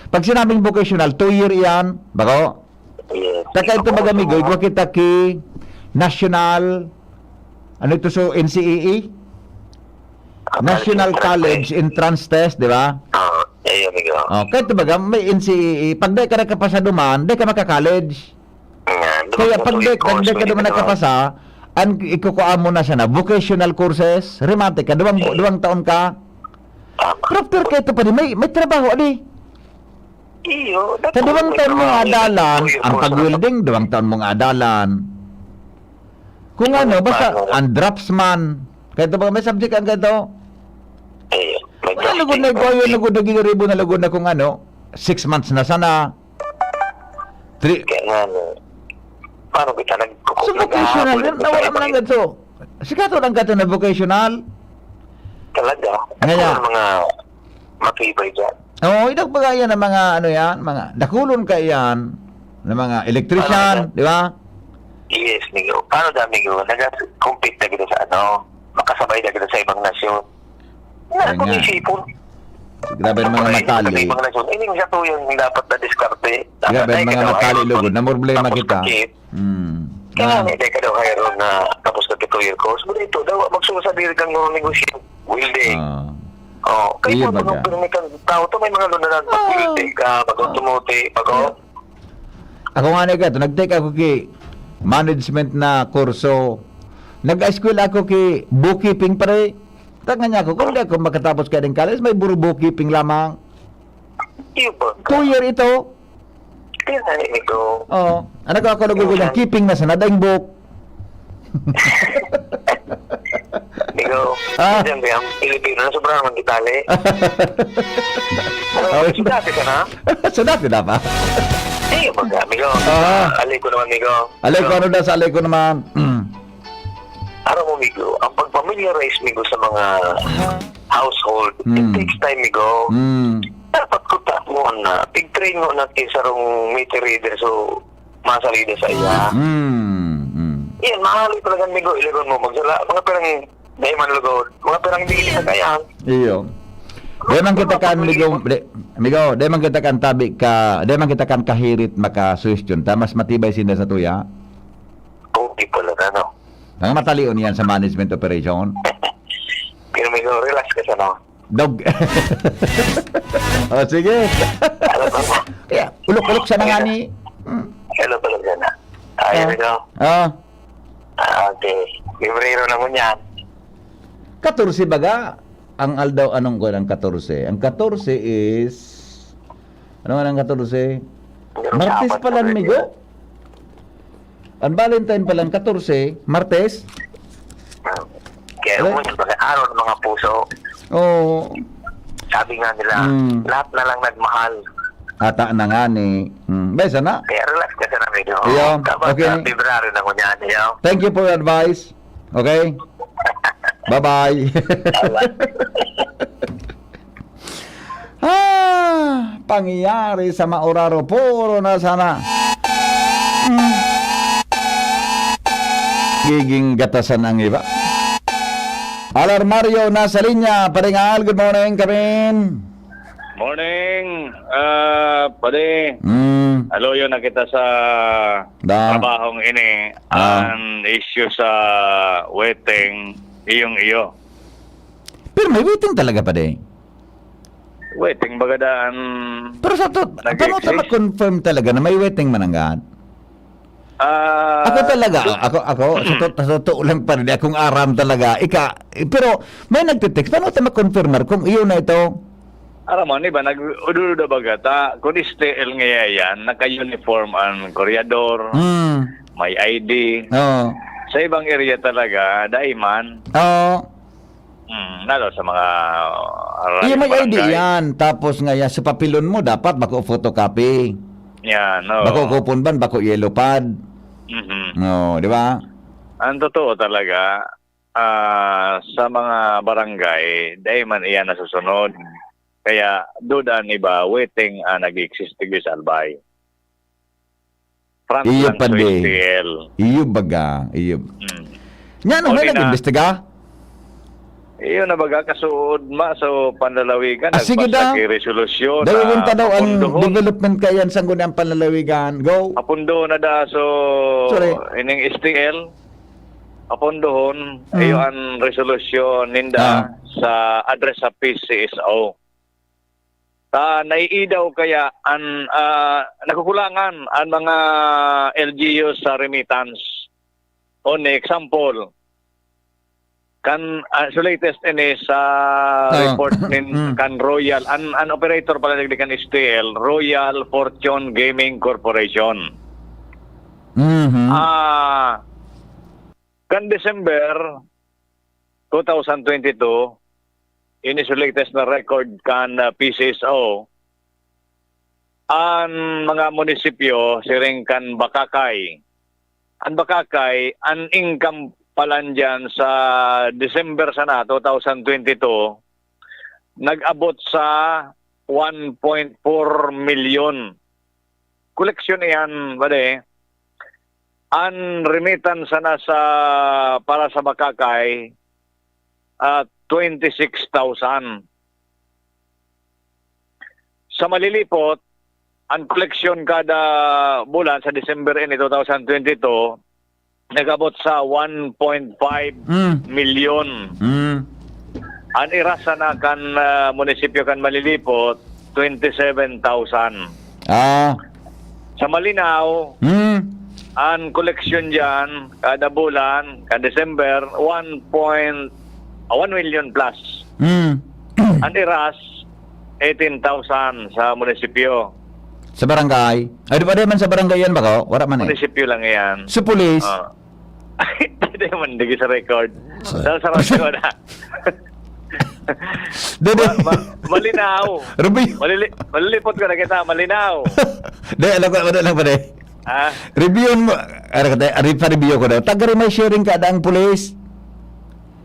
Pag sinabing vocational, 2 year yan, bako?
Yes.
Taka ito baga migo, igwa kita ki National, ano ito so, NCEE? National College Entrance Test, di ba?
Ayun, Mingo.
Kahit ito baga, may NCEE, pag di ka nakapasa duman, di ka maka-college. Kaya pag di ka duman nakapasa, ang ikukuha mo na siya na vocational courses, remate ka, duwang taon ka. Pero after ka ito pa rin, may trabaho, adi.
Iyo.
Sa duwang taon mong adalan, ang pag-welding, duwang taon mong adalan. Kung ano, basta, ang draftsman, kaya ito ba, may subject ang kaya wala lugod na ikaw yung lugod na ginaribo na lugod na kung ano 6 months na sana 3.
Kaya nga, paano kita
So vocational, nawala mo lang ganito. Sikato lang gato na vocational.
Talaga.
Ngayon.
Ako mga matibay dyan.
Idag baga yan ng mga ano yan, mga dakulon ka yan ng mga electrician, di ba?
Yes, Migo. Paano dami, Migo? Nag-compete na kita sa makasabay na kita sa ibang nasyon.
Ayun
Kung
nga.
isipon.
Grabe ng mga matali.
Ibang nasyon. Hindi siya to yung dapat na diskarte.
Grabe ng mga matali lugod, na problema kita.
Kaya hindi ka daw hayroon na tapos na 2-year course. Pero ito daw, magsusabihin kang negosyo. Welding. Kayo
Iya,
po,
baga.
pag may tao to, may mga lunanan. Mag-welding ka, mag-automotive,
Ako nga na ito, nag-take ako ki management na kurso. Nag-school ako ki bookkeeping pare. Tanga niya ako, kung di ako makatapos ka ng college, may buro bookkeeping lamang.
Iyo po.
2 year ito.
Kaya narinig ko.
Ano ko ako nagugol yung keeping na sa nadaing book.
Ikaw, dyan ba yung Pilipino na sobrang naman kitali? Dati ka na?
So dati na pa?
Eh, baga, amigo. Alay ko naman, amigo.
Alay ko ano na sa alay ko naman.
Araw mo, amigo, ang pag-familiarize, amigo, sa mga household, it takes time, amigo. Dapat ko tapuan na. Pig-train mo na kisarong meter reader so masalida sa iya. Yan, mahali talaga, amigo. Ilagon mo, magsala. Mga perang dahil man lugod. Mga perang hindi kita kaya.
Iyo. Di man kita kan amigo, di man kita kan tabi ka, di man kita kan kahirit maka-suggestion ta mas matibay sinda sa tuya.
Okay pala na, no?
Ang matalion yan sa management operation.
Pero amigo, relax ka sa, no?
Dog. Sige.
Alam mo.
Kaya, ulok-ulok sa nangani.
Hello pala dyan, ha? Ay, amigo. Okay. Librero na mo yan.
14 baga ang aldaw anong ko ng 14. Ang 14 is ano man ang 14? Martes pala migo. Ang Valentine pala ang 14, Martes.
Kaya mo sa araw ng mga puso.
Oh,
Sabi nga nila, lahat na lang nagmahal.
ata na nga ni. Besa na.
Kaya relax ka sa namin.
Iyo,
Kapag
okay.
February na ko niyan. Iyo.
Thank you for your advice. Okay? Bye-bye. Pangyayari sa Mauraro, puro na sana. Giging gatasan ang iba. Alarmario nasa linya. Paringal, good morning, Kamin.
Morning, pwede. Hello, yun nakita sa
Da.
trabahong ini. Ang issue sa waiting, iyo.
Pero may waiting talaga pa din.
Waiting, bagadaan.
Pero sa to, paano ito ma-confirm talaga na may waiting mananggan? Ako talaga, ako sa totoo lang pa rin, akong aram talaga. Pero may nagtitext, paano ito ma-confirmer kung iyo na ito?
Aramon, iba, nag-ududo bagata. Kung STL nga yan, naka-uniform ang koreador, may ID.
Oo.
Sa ibang area talaga, daiman.
Oo.
Lalo sa mga
Iyo may ID
barangay.
yan. Tapos nga yan, sa papilon mo, dapat bako photocopy.
Yan, no.
Bako kupon ban, bako yellow pad. No, di ba?
Ang totoo talaga, sa mga barangay, dahil man iyan nasusunod. Kaya doon iba, waiting nag-exist sa Albay. Front
Iyo
lang
pa
sa
di.
STL.
Iyo baga. Iyo. Nga, ano may
Ordina.
nag-imbestiga?
Iyo na baga kasuod so panlalawigan.
Sige daw.
Resolusyon.
Dahil yun daw ang
apundohon.
development kayan sa gunang panlalawigan. Go.
Apundo na da so
Sorry.
ining STL. Apundohon. Iyo ang resolusyon ninda sa address sa PCSO. Naiidaw kaya ang nakukulangan ang mga LGU sa remittance. On example, so latest ini sa report nin kan Royal, an operator pala kan STL, Royal Fortune Gaming Corporation. Kan December 2022, ini sa latest na record kan PCSO, ang mga munisipyo, siring kan Bakakay. Ang Bakakay, ang income palan dyan sa December sana, 2022, nag-abot sa 1.4 million. Koleksyon yan, bade. Ang remittance sana para sa Bakakay, 26,000. Sa Malilipot, ang koleksyon kada bulan sa December 2022, nagabot sa 1.5 million. Ang irasa na kan munisipyo kan Malilipot, 27,000. Sa Malinaw, ang koleksyon dyan, kada bulan, kada December, 1 million plus. Ang iras, 18,000 sa munisipyo.
Sa barangay? Ay, di ba di man sa barangay yan bako? Wala man eh.
Munisipyo lang yan.
Sa police?
Hindi man, hindi sa record. Dahil sa radyo na. Malinaw.
Review.
Malilipot ko na kita, malinaw.
Di, alam ko, wala lang pa di. Review mo. Pa-review ko daw. Tagari may sharing ka ang police.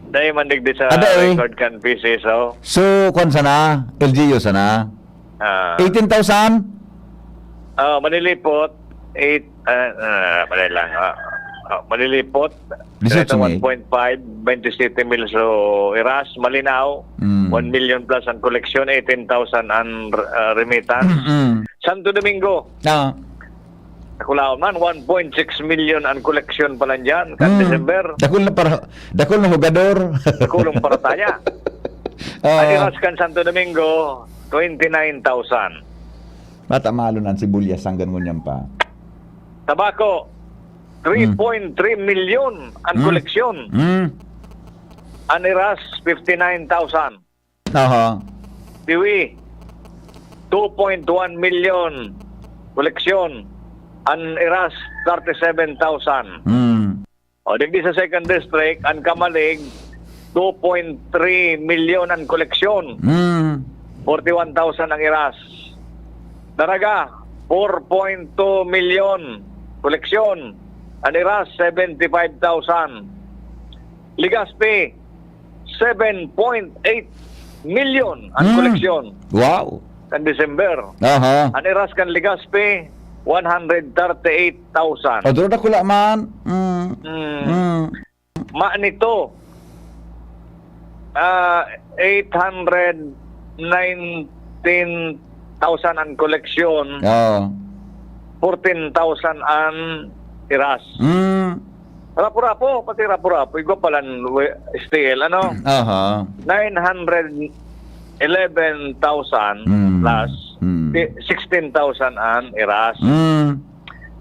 Dahil man digdi sa record kan PCSO.
So, kung sana? LGU sana? 18,000?
Manilipot, Malilipot, 1.5, 27 mil so iras, Malinaw, 1 million plus ang koleksyon, 18,000 ang remittance. Santo Domingo, nakulaon man, 1.6 million ang koleksyon pala dyan, kan December.
Dakul na hugador.
Dakulong para taya. Ang iras kan Santo Domingo, 29,000.
Mata malo ng sibuyas hanggang ngunyan pa.
Tabako, 3.3 million ang koleksyon. Ang iras, 59,000.
Aha.
Tiwi, 2.1 million koleksyon. Ang iras, 37,000. O, digdi sa second district, ang Kamalig, 2.3 million ang koleksyon. 41,000 ang iras. Daraga, 4.2 million koleksyon. Ang iras, 75,000. Ligaspi, 7.8 million ang koleksyon.
Wow.
Kan December.
Aha.
Ang iras kan Ligaspi, 138,000.
O, doon na kula man.
Nito, 819,000 ang koleksyon,
Oo.
14,000 ang iras. Rapo-rapo, pati rapo-rapo. Igwa pala steel, ano?
Aha.
911,000 plus 16,000 ang iras.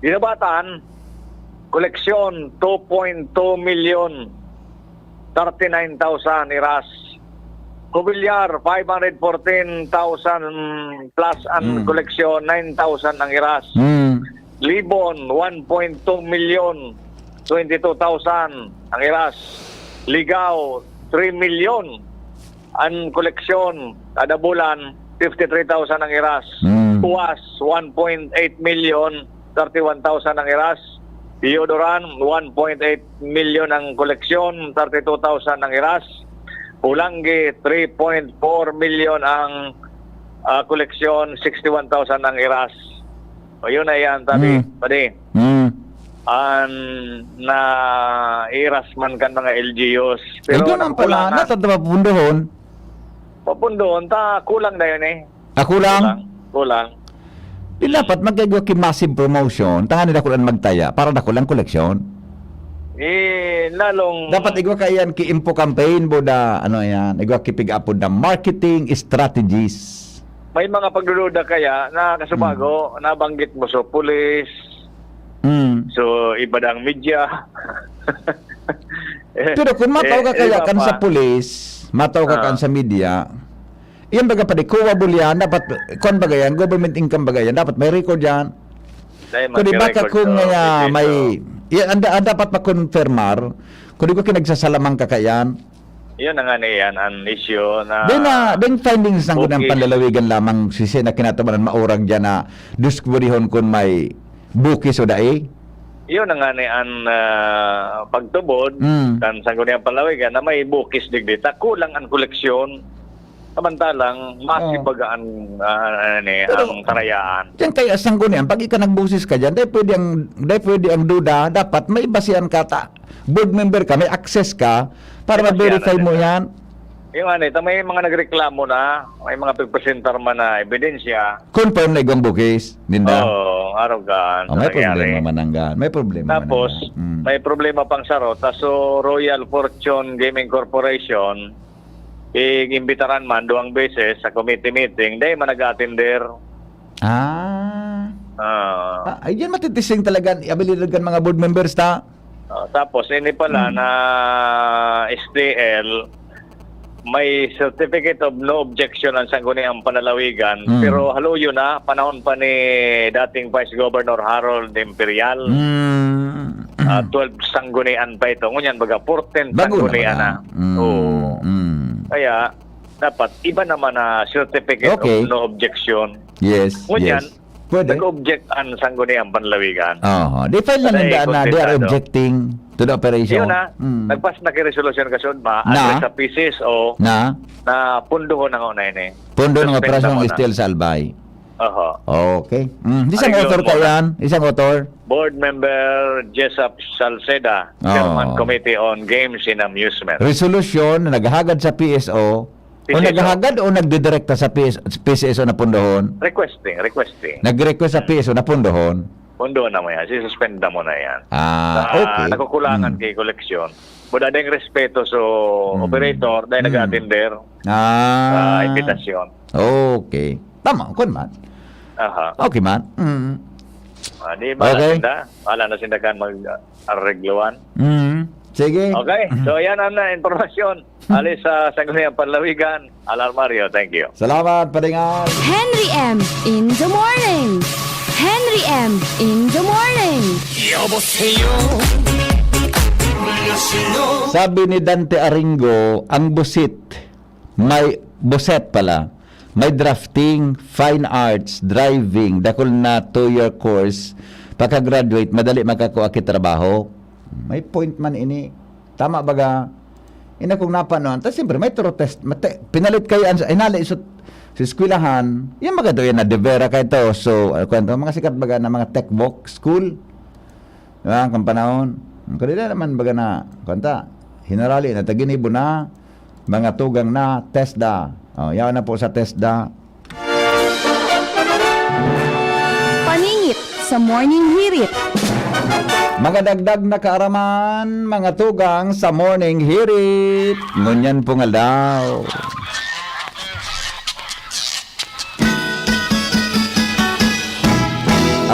Ginabatan, koleksyon 2.2 million, 39,000 iras. Kubilyar, 514,000 plus ang koleksyon, 9,000 ang iras. Libon, 1.2 million, 22,000 ang iras. Ligaw, 3 million ang koleksyon. Kada bulan, 53,000 ang iras. Tuwas, 1.8 million, 31,000 ang iras. Deodoran, 1.8 million ang koleksyon, 32,000 ang iras. Pulanggi, 3.4 million ang koleksyon, 61,000 ang iras. O yun na yan, tabi. Pwede. Na iras man kan mga LGUs.
Pero naman pala, natatawa pundohon.
Papundoon, kulang na yun eh.
Kulang?
Kulang.
Di dapat magagawa ki massive promotion. Tangan nila kulang magtaya para na kulang koleksyon.
Lalong...
Dapat igwa kayan ki info campaign boda, ano yan, igwa ki pig-upod na marketing strategies.
May mga pagdududa kaya na kasubago, nabanggit mo so pulis, so ibadang media.
Pero kung mataw ka kaya kan sa pulis, mataw ka kan sa media, iyan baga pa di kuwa bulyan, dapat, kung bagayan, government income bagayan, dapat may record yan. Kung di baka kung may, dapat makonfirmar, kung di ko kinagsasalamang kakayan,
yun na nga yan, ang issue na...
Then findings ng gunang panlalawigan lamang sisi na kinatabanan maurag dyan na duskurihon kung may bukis o dae.
Yun na nga ang pagtubod kan sa gunang panlalawigan na may bukis digdita. Kulang ang koleksyon. Samantalang masibaga ang tarayaan.
Diyan kaya sang gunyan, pag ika nagbusis ka dyan, dahil pwede ang duda, dapat may basihan ka board member ka, may access ka, para ma-verify mo yan.
Yung may mga nagreklamo na, may mga pagpresentar man na ebidensya.
Confirm na igong bukis, Ninda?
Oo, araw ka.
May problema mananggan. May problema
Tapos, may problema pang sarot. So, Royal Fortune Gaming Corporation, iimbitaran man 2 beses sa committee meeting, dahil man nag-attender.
Ay, yan matitising talaga, abililagan mga board members ta.
Tapos, ini pala na STL, may certificate of no objection ang sangguniang panlalawigan, pero haluyo na, panahon pa ni dating Vice Governor Harold Imperial. 12 sanggunian pa ito. Ngunyan, baga, 14 sanggunian na. Kaya, dapat, iba naman na certificate of no objection.
Yes,
Ngunyan,
pwede.
nag-object ang sangguniang panlalawigan.
Di file lang na they are objecting to the operation.
Yun na, nagpas na ki-resolution kasod address sa PCSO na pundohon ang una yun eh.
Pundo ng operasyon ng Steel Salbay. Okay. Isang author ka yan? Isang author?
Board Member Jessup Salceda, Chairman Committee on Games and Amusement.
Resolution na naghahagad sa PSO. O naghahagad o nagdidirekta sa PSO na pundohon?
Requesting.
Nag-request sa PSO na pundohon?
Pundohon na mo yan. Sisuspend na mo na yan.
Okay.
Nakukulangan kay koleksyon. Buda dahil respeto sa operator dahil nag-attender invitasyon.
Okay. Tama, kun man. Okay man.
Di ba
Okay.
wala na sinda kan mag-arregluan.
Sige.
Okay, so yan ang informasyon. Alis sa Sangguniang Panlawigan. Alarmario, thank you.
Salamat, Padingan.
Henry M. in the morning. Henry M. in the morning.
Sabi ni Dante Aringo, ang busit, may buset pala, may drafting, fine arts, driving, dakol na 2-year course, pagka-graduate, madali makakuha ki trabaho. May point man ini. Tama baga? Ina kung napanon, tapos siyempre may turo test, pinalit kayo, inali isot, sa eskwelahan, yung mga doon na devera kayo to. So, kwento, mga sikat baga na mga tech book school. Diba, kang panahon. Kanila naman baga na, kwenta, hinarali na, taginibo na, mga tugang na, TESDA. O, yaw na po sa TESDA.
Paningit sa Morning Hirit.
Mga dagdag na kaaraman, mga tugang sa morning hirit. Ngunyan po nga daw.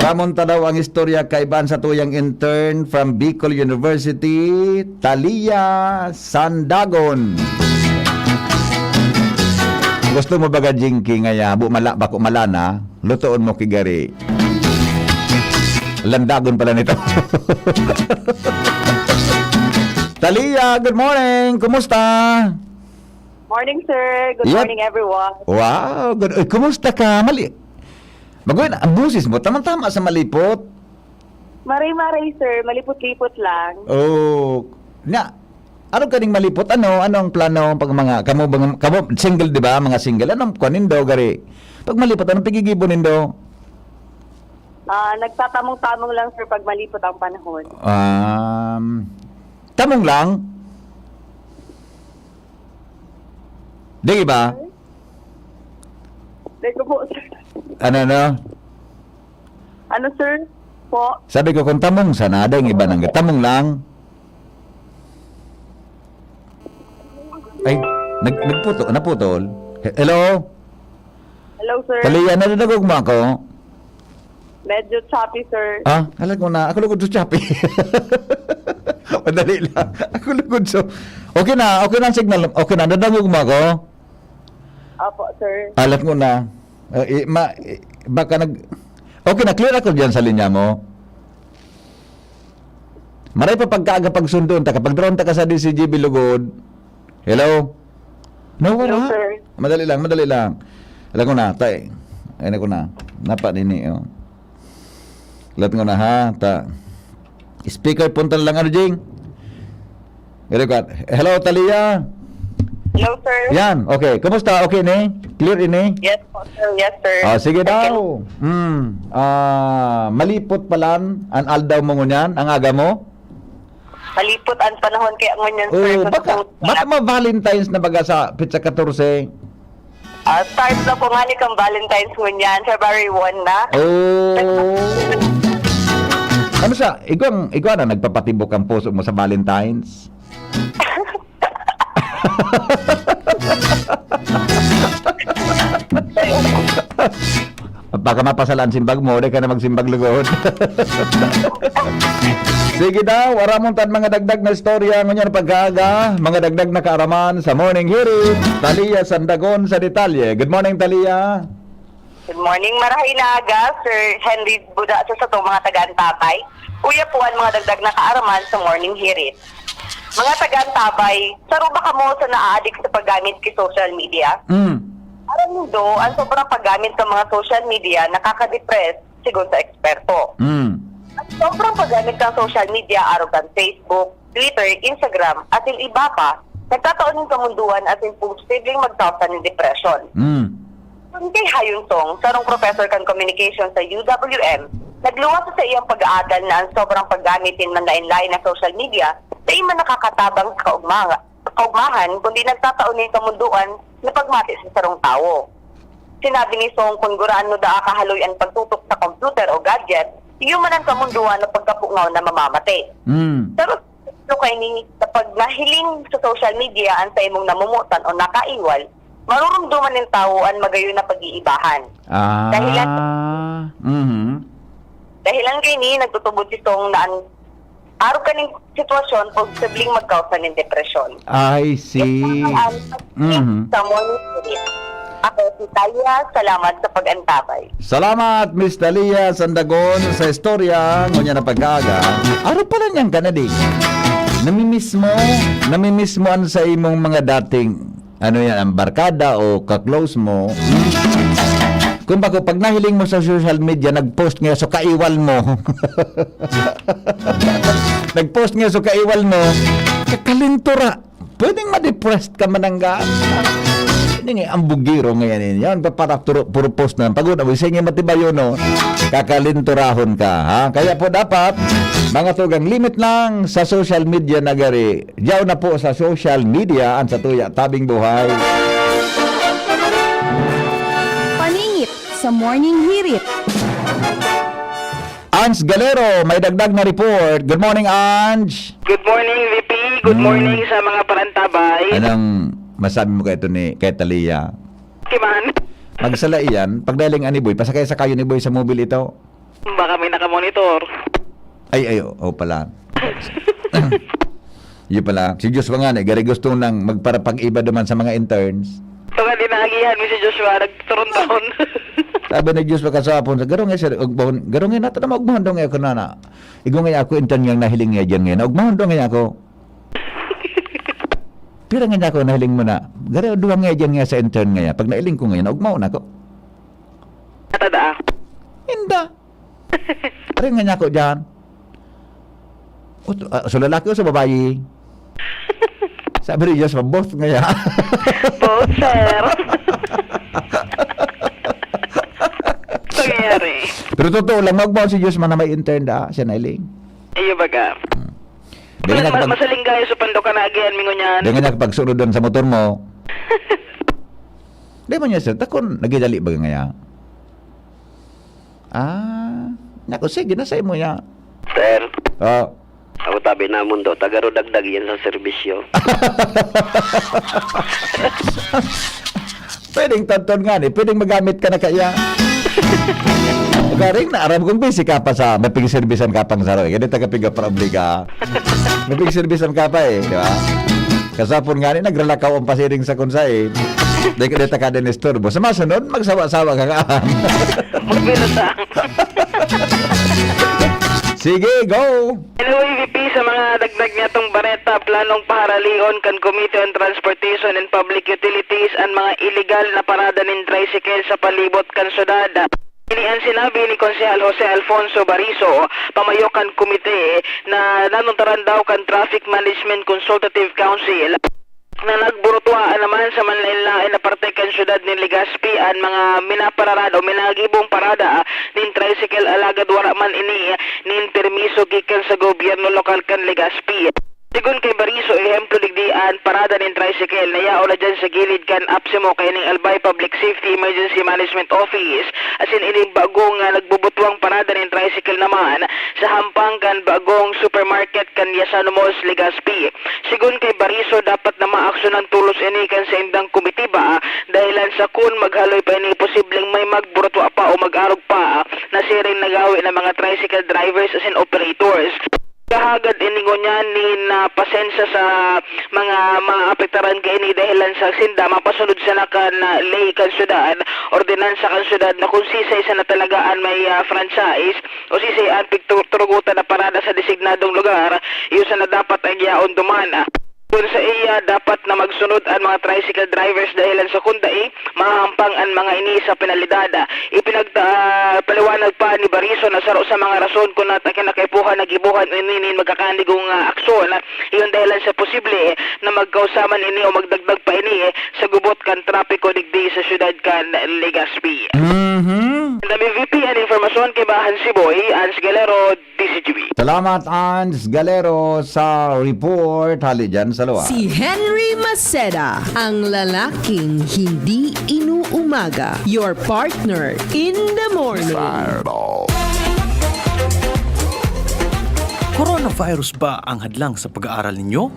Aramon ta daw ang istorya kay ban sa tuyang intern from Bicol University, Talia Sandagon. Gusto mo baga jinky ngaya, bako malana, lutoon mo kigari. Landagon pala nito. Talia, good morning. Kumusta?
Morning, sir. Good
Yep.
morning, everyone.
Wow, good. Kumusta ka? Magoy na, ang busis mo, tamang-tama sa malipot.
Maray-maray, sir. Malipot-lipot lang.
Oh, ano kaning malipot? Anong plano pag mga, kamo single, di ba? Mga single, anong kanindo, gari? Pag malipot, anong pigigibon nindo?
Nagtatamong-tamong lang, sir, pag malipot ang panahon.
Tamong lang? Di ba?
Teko po, sir.
Ano?
Ano, sir? Po?
Sabi ko, kung tamong sana, ada yung iba nang tamong lang. Ay, naputol. Hello?
Hello, sir.
Talia, narinig mo ako?
Medyo choppy, sir.
Alam ko na. Ako lugod sa choppy. Madali lang. Ako lugod so. Okay na ang signal. Okay na, narinig mo ako?
Opo, sir.
Alam ko na. Baka okay na, clear ako dyan sa linya mo. Maray pa pagkaaga pagsundon ta. Kapag drone ta ka sa DCGB lugod. Hello? No, wala.
Hello, sir.
Madali lang. Alam ko na, tay. Ayun ko na. Napa nini, oh. Alam ko na, ha? Speaker, punta lang, Jing. Hello, Talia.
Hello, sir.
Yan, okay. Kumusta? Okay, ni? Clear, ini?
Yes, po, sir. Yes, sir.
Sige daw. Malipot palan, an aldaw mo ngunyan, ang aga mo?
Malipot ang panahon kaya ngunyan, sir.
Baka ma-Valentine's na baga sa Pizza 14?
Start na po nga ni kang Valentine's ngunyan. February 1 na.
Ano siya? Ikaw na nagpapatibok ang puso mo sa Valentine's? Baka mapasalaan simbag mo, di ka na magsimbag lugod. Sige daw, waramon tan mga dagdag na istorya ngunyan pagkaga, mga dagdag na kaaraman sa Morning Hirit. Talia Sandagon sa detalye. Good morning, Talia.
Good morning, marahay na aga, Sir Henry Buda sa itong mga taga-antabay. Uya po ang mga dagdag na kaaraman sa Morning Hirit. Mga taga-antabay, saro ba ka mo sa naa-addict sa paggamit kay social media? Aram mo do, ang sobrang paggamit ng mga social media nakaka-depress sigon sa eksperto. At sobrang paggamit ng social media, arugan Facebook, Twitter, Instagram, at yung iba pa, nagkataon ng kamunduan at yung posibleng magtawsan ng depression. Kung kay Hayun Song, sarong professor kan communication sa UWM, nagluwas sa iyang pag-aaral na ang sobrang paggamitin ng lain-lain na social media na iman nakakatabang sa kaugmahan kundi nagtataon ng kamunduan na pagmati sa sarong tao. Sinabi ni Song kung guraan no da kahaloy ang pagtutok sa computer o gadget, iyo man ang kamunduan na pagkapungaw na mamamatay. Pero kay ni kapag nahiling sa social media ang sa imong namumutan o nakaiwal, marurumduman ng tao ang magayon na pag-iibahan. Dahilan Dahilan kay ni nagtutubod itong naan araw kaning sitwasyon posibleng magkausa ng depresyon.
I see.
Sa morning hirit. Ako si Taya, salamat sa pag-antabay.
Salamat, Miss Talia Sandagon, sa istorya ngunya na pag-aga. Araw pala niyang kanadig. Namimiss mo ano sa imong mga dating, ano yan, ang barkada o kaklose mo. Kung bako, pag nahiling mo sa social media, nag-post nga so kaiwal mo. Nag-post nga so kaiwal mo, kakalintura. Pwedeng ma-depressed ka mananggaan. Hindi nga, ang bugiro ngayon yan. Para puro post na. Pagod na, isa nga matibayo, no? Kakalinturahon ka, ha? Kaya po dapat, mga tugang, limit lang sa social media na gari. Diyaw na po sa social media ang sa tuya, tabing buhay.
Paningit sa morning hirit.
Ange Galero, may dagdag na report. Good morning, Ange.
Good morning, VP. Good morning sa mga parantabay.
Anong masabi mo kay Talia?
Kiman?
Magsala iyan, pagdaling ani Boy, pasakay sa kayo ni Boy sa mobile ito.
Baka may nakamonitor.
Ay, pala. Yun pala. Si Joshua nga, gari gusto nang magparapag-iba naman sa mga interns.
Ito nga dinahagihan mo si Joshua, nagturun taon.
Sabi ni Joshua kasapon, garong nga nato na magmahon nga ako na. Igong nga ako intern nga nahiling nga dyan nga. Magmahon nga ako. Pira nga ako nahiling mo na. Gari, duwang nga dyan nga sa intern nga. Pag nailing ko ngayon, magmahon ako.
Natada?
Hinda. Pari nga ako dyan. So lalaki o sa babae? Sabi ni Joshua, both nga yan.
Both, sir. Nangyari.
Pero totoo lang, magmahon si Joshua na may intern da. Siya nailing.
Iyo baga. Masaling gaya sa pando ka na again, mingo niyan.
Dengan niya pagsunod doon sa motor mo. Di mo niya sir, takon, nagidali ba nga? Naku, sige, nasa mo niya.
Sir,
Oh.
ako tabi na mundo, tagaro dagdag yan sa serbisyo.
Pwedeng tonton nga ni, pwedeng magamit ka na kaya. Garing na, aram kong busy ka pa sa maping servisan ka pang saro. Ganito tagapiga para obliga. Maping servisan ka pa di ba? Kasapon nga ni, nagralakaw ang pasiring sa kunsay. Dahil ka dito ka din istorbo. Sa masunod, magsawa-sawa ka kaan.
Magbilasang.
Sige, go!
Anyway, VP, sa mga dagdag niya tong bareta, planong paharalion kan Committee on Transportation and Public Utilities ang mga illegal na parada ng tricycle sa palibot kan syudad. Ini ang sinabi ni Konsehal Jose Alfonso Bariso, pamayokan komite na nanuntaran daw kan Traffic Management Consultative Council na nagburutwaan naman sa manlain-lain na parte kan syudad ni Legazpi ang mga minapararada o minagibong parada nin tricycle alagad wala man ini nin permiso gikan sa gobyerno lokal kan Legazpi. Sigun kay Bariso, ehemplo digdian parada nin tricycle na yao na dyan sa gilid kan APSEMO kay ning Albay Public Safety Emergency Management Office. Asin ining bagong nagbubutwang parada nin tricycle naman sa hampang kan bagong supermarket kan Yasano Malls, Legazpi. Sigun kay Bariso, dapat na maaksyonan tulos ini kan sa indang komitiba dahilan sa kun maghaloy pa ini posibleng may magburutwa pa o mag-arog pa na siring nagawi ng mga tricycle drivers asin operators. Kahagad iningo niya ni na pasensya sa mga maapektaran kay ni dahilan sa sinda mapasunod sa nakan lay kan syudad, ordinansa kan syudad na kung sisay sa natalagaan may franchise o sisay ang pigturugutan na parada sa designadong lugar, iyo sa na dapat ang yaon dumana. Kung sa iya, dapat na magsunod ang mga tricycle drivers dahilan sa kundai, mahampang ang mga ini sa penalidada. Ipinagpaliwanag pa ni Bariso na saro sa mga rason kung nakinakaipuhan nagibuhan ini magkakandigong aksyon. Iyon dahilan sa posible na magkausaman ini o magdagdag pa ini sa gubot kan trapiko digdi sa syudad kan Legazpi. Dami VP ang informasyon kay Bahan Siboy, Ans Galero, DCGB.
Salamat, Ans Galero, sa report. Hali dyan sa luwa.
Si Henry Maceda, ang lalaking hindi inuumaga. Your partner in the morning.
Coronavirus ba ang hadlang sa pag-aaral ninyo?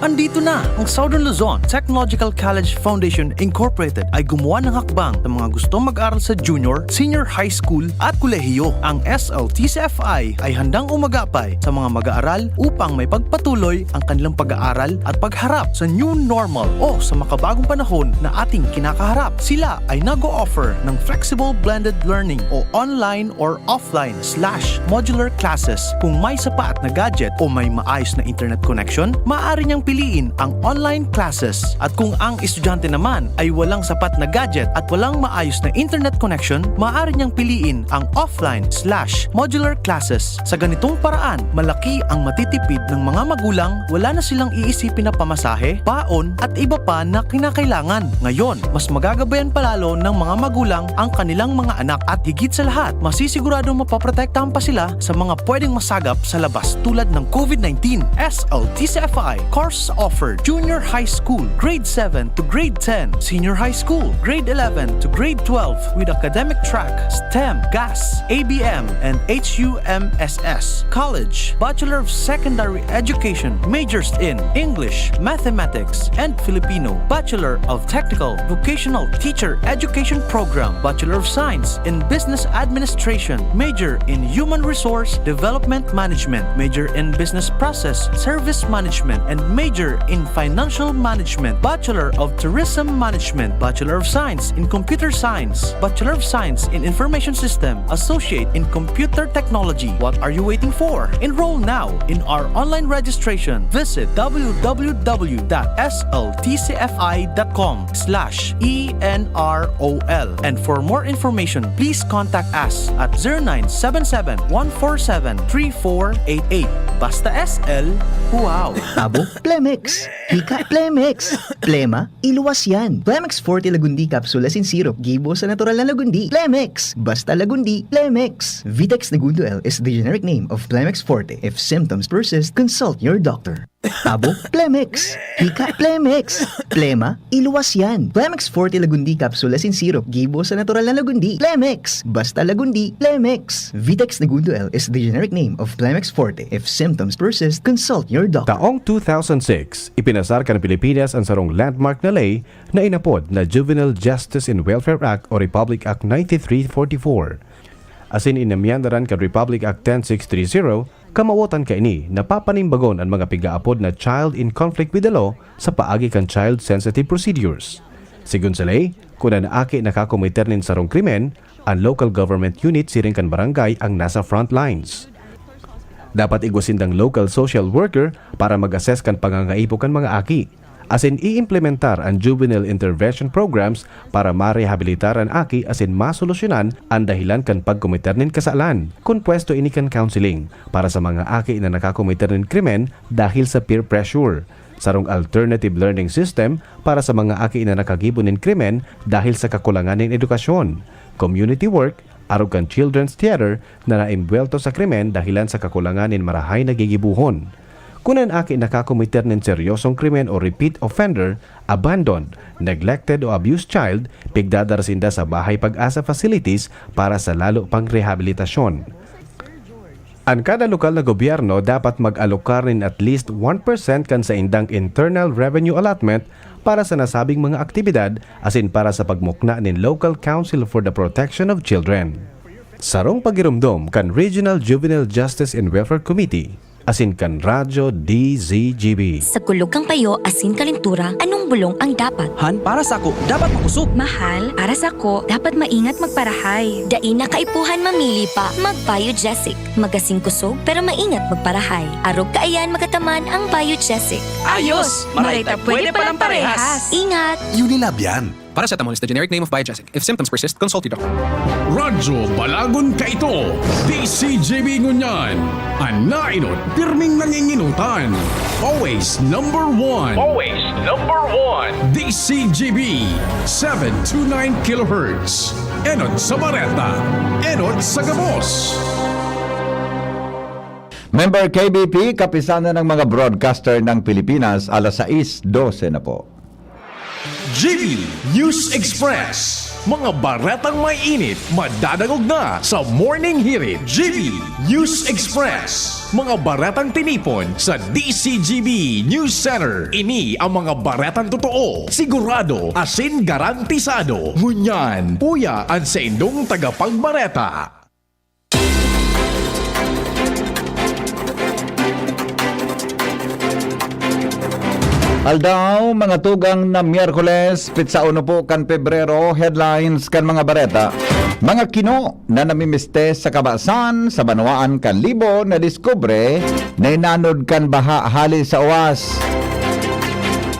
Andito na ang Southern Luzon Technological College Foundation Incorporated ay gumawa ng hakbang sa mga gustong mag-aral sa junior, senior high school at kolehiyo. Ang SLTCFI ay handang umagapay sa mga mag-aaral upang may pagpatuloy ang kanilang pag-aaral at pagharap sa new normal o sa makabagong panahon na ating kinakaharap. Sila ay nag-o-offer ng flexible blended learning o online or offline/modular classes. Kung may sapat na gadget o may maayos na internet connection, maaari niyang piliin ang online classes. At kung ang estudyante naman ay walang sapat na gadget at walang maayos na internet connection, maaari niyang piliin ang offline/modular classes. Sa ganitong paraan, malaki ang matitipid ng mga magulang, wala na silang iisipin na pamasahe, baon at iba pa na kinakailangan. Ngayon, mas magagabayan palalo ng mga magulang ang kanilang mga anak at higit sa lahat, masisiguradong mapaprotektahan pa sila sa mga pwedeng masagap sa labas tulad ng COVID-19. SLTCFI course offered junior high school, grade 7 to grade 10, senior high school, grade 11 to grade 12 with academic track, STEM, GAS, ABM, and HUMSS. College, Bachelor of Secondary Education, majors in English, Mathematics, and Filipino. Bachelor of Technical Vocational Teacher Education Program, Bachelor of Science in Business Administration, major in Human Resource Development Management, major in Business Process Service Management, and major in Financial Management, Bachelor of Tourism Management, Bachelor of Science in Computer Science, Bachelor of Science in Information System, Associate in Computer Technology. What are you waiting for? Enroll now in our online registration. Visit www.sltcfi.com/enrol. And for more information, please contact us at 0977-147-3488. Basta SL, wow!
Abo, Plemex. Hika, Plemex. Plema, iluwas yan. Plemex Forte Lagundi Capsule Asin Syrup. Gibo sa natural na Lagundi. Plemex. Basta Lagundi. Plemex. Vitex Nagundo L is the generic name of Plemex Forte. If symptoms persist, consult your doctor. Abo, Plemex. Hika, Plemex. Plema, iluwas yan. Plemex Forte Lagundi Capsule Asin Syrup. Gibo sa natural na Lagundi. Plemex. Basta Lagundi. Plemex. Vitex Nagundo L is the generic name of Plemex Forte. If symptoms persist, consult your doctor.
Taong 2006, ipinasar ka ng Pilipinas ang sarong landmark na ley na inapod na Juvenile Justice and Welfare Act o Republic Act 9344. Asin inamyandaran ka Republic Act 10630, kamawotan ka ini na papanimbagon ang mga pigaapod na child in conflict with the law sa paagi kan child-sensitive procedures. Sigun sa ley, kung naaki nakakomiter nin sarong krimen, ang local government unit siring kan barangay ang nasa front lines. Dapat igusindang local social worker para mag-assess kan pangangaipo kan mga aki. Asin i-implementar ang juvenile intervention programs para marehabilitar ang aki asin masolusyonan ang dahilan kan pagkomiter nin kasalan. Kung pwesto ini kan counseling para sa mga aki na nakakomiter nin krimen dahil sa peer pressure. Sarong alternative learning system para sa mga aki na nakagibo nin krimen dahil sa kakulangan nin edukasyon. Community work, arog kan children's theater na naimbwelto sa krimen dahilan sa kakulangan nin marahay na gigibuhon. Kung ang aki nakakomiter ng seryosong krimen o repeat offender, abandoned, neglected o abused child, pigdadarasinda sa bahay pag-asa facilities para sa lalo pang rehabilitasyon. Ang kada lokal na gobyerno dapat mag-alokar rin at least 1% kan sa indang internal revenue allotment para sa nasabing mga aktibidad asin para sa pagmukna nin Local Council for the Protection of Children. Sarong pagirumdom kan Regional Juvenile Justice and Welfare Committee, asin kan Radyo DZGB.
Sa kulog kang payo, asin kalintura, anong bulong ang dapat?
Han, para sa ako, dapat makusog.
Mahal, para sa ako, dapat maingat magparahay. Dain na kaipuhan mamili pa, mag-Biogesic. Magasing kusog, pero maingat magparahay. Arog kaayan magataman ang Biogesic.
Ayos! Marayta, pwede palang parehas.
Ingat!
Unilab yan. Paracetamol is the generic name of Biogesic. If symptoms persist, consult your doctor.
Radyo Balagon ka ito. DCJB ngunyan. Anainot, pirming nanginginutan. Always number one.
Always number one.
DCJB 729 kHz. Enot sa Bareta. Enot sa Gabos.
Member KBP, kapisanan ng mga broadcaster ng Pilipinas, alas 6:12 na po.
GB News Express. Mga baretang may init, madadagog na sa Morning Hirit GB News Express. Mga baretang tinipon sa DCGB News Center. Ini ang mga baretang totoo, sigurado, asin garantisado. Ngunyan, puya ang sa indong tagapagbareta.
Aldaw, mga tugang na Miyerkules, pitsa 1 po kan Pebrero, headlines kan mga bareta. Mga kino na namimiste sa kabasan sa Banwaan kan Libo na diskubre na inanod kan baha hali sa uwas.